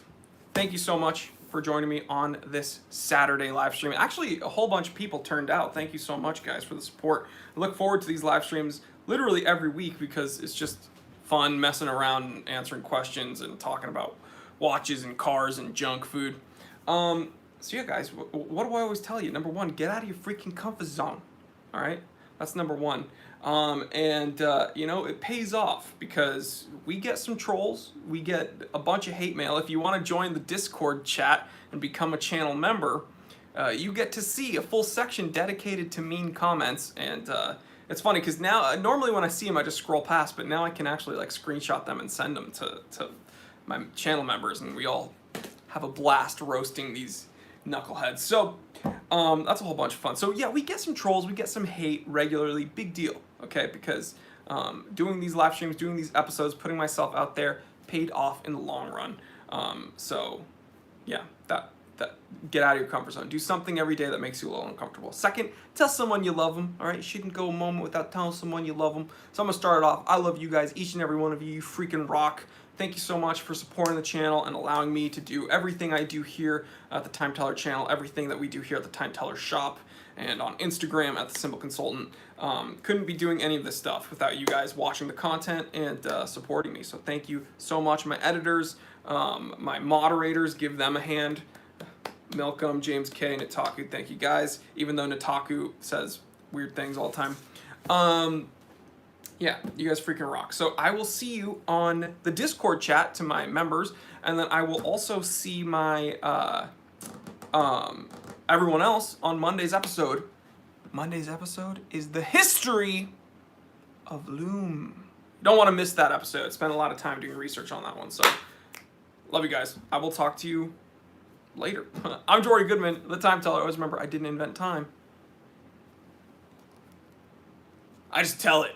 thank you so much for joining me on this Saturday live stream. Actually, a whole bunch of people turned out. Thank you so much, guys, for the support. I look forward to these live streams literally every week because it's just fun messing around and answering questions and talking about watches and cars and junk food. So yeah, guys, what do I always tell you? Number one, get out of your freaking comfort zone. All right, that's number one. You know, it pays off because we get some trolls, we get a bunch of hate mail. If you want to join the Discord chat and become a channel member, you get to see a full section dedicated to mean comments. And it's funny because now, normally when I see them, I just scroll past, but now I can actually like screenshot them and send them to my channel members, and we all have a blast roasting these knuckleheads. So that's a whole bunch of fun. So yeah, we get some trolls, we get some hate regularly, big deal, okay? Because doing these live streams, doing these episodes, putting myself out there paid off in the long run. So yeah, that get out of your comfort zone. Do something every day that makes you a little uncomfortable. Second, tell someone you love them, all right? You shouldn't go a moment without telling someone you love them. So I'm gonna start it off. I love you guys, each and every one of you. You freaking rock. Thank you so much for supporting the channel and allowing me to do everything I do here at the Time Teller channel, everything that we do here at the Time Teller shop, and on Instagram at the Simple Consultant. Couldn't be doing any of this stuff without you guys watching the content and supporting me. So thank you so much. My editors, my moderators, give them a hand. Malcolm, James K, Nataku, thank you guys. Even though Nataku says weird things all the time. Yeah, you guys freaking rock. So I will see you on the Discord chat to my members, and then I will also see my everyone else on Monday's episode. Monday's episode is the history of Loom. Don't want to miss that episode. Spent a lot of time doing research on that one. So love you guys. I will talk to you later. I'm Jory Goodman, the Time Teller. Always remember, I didn't invent time. I just tell it.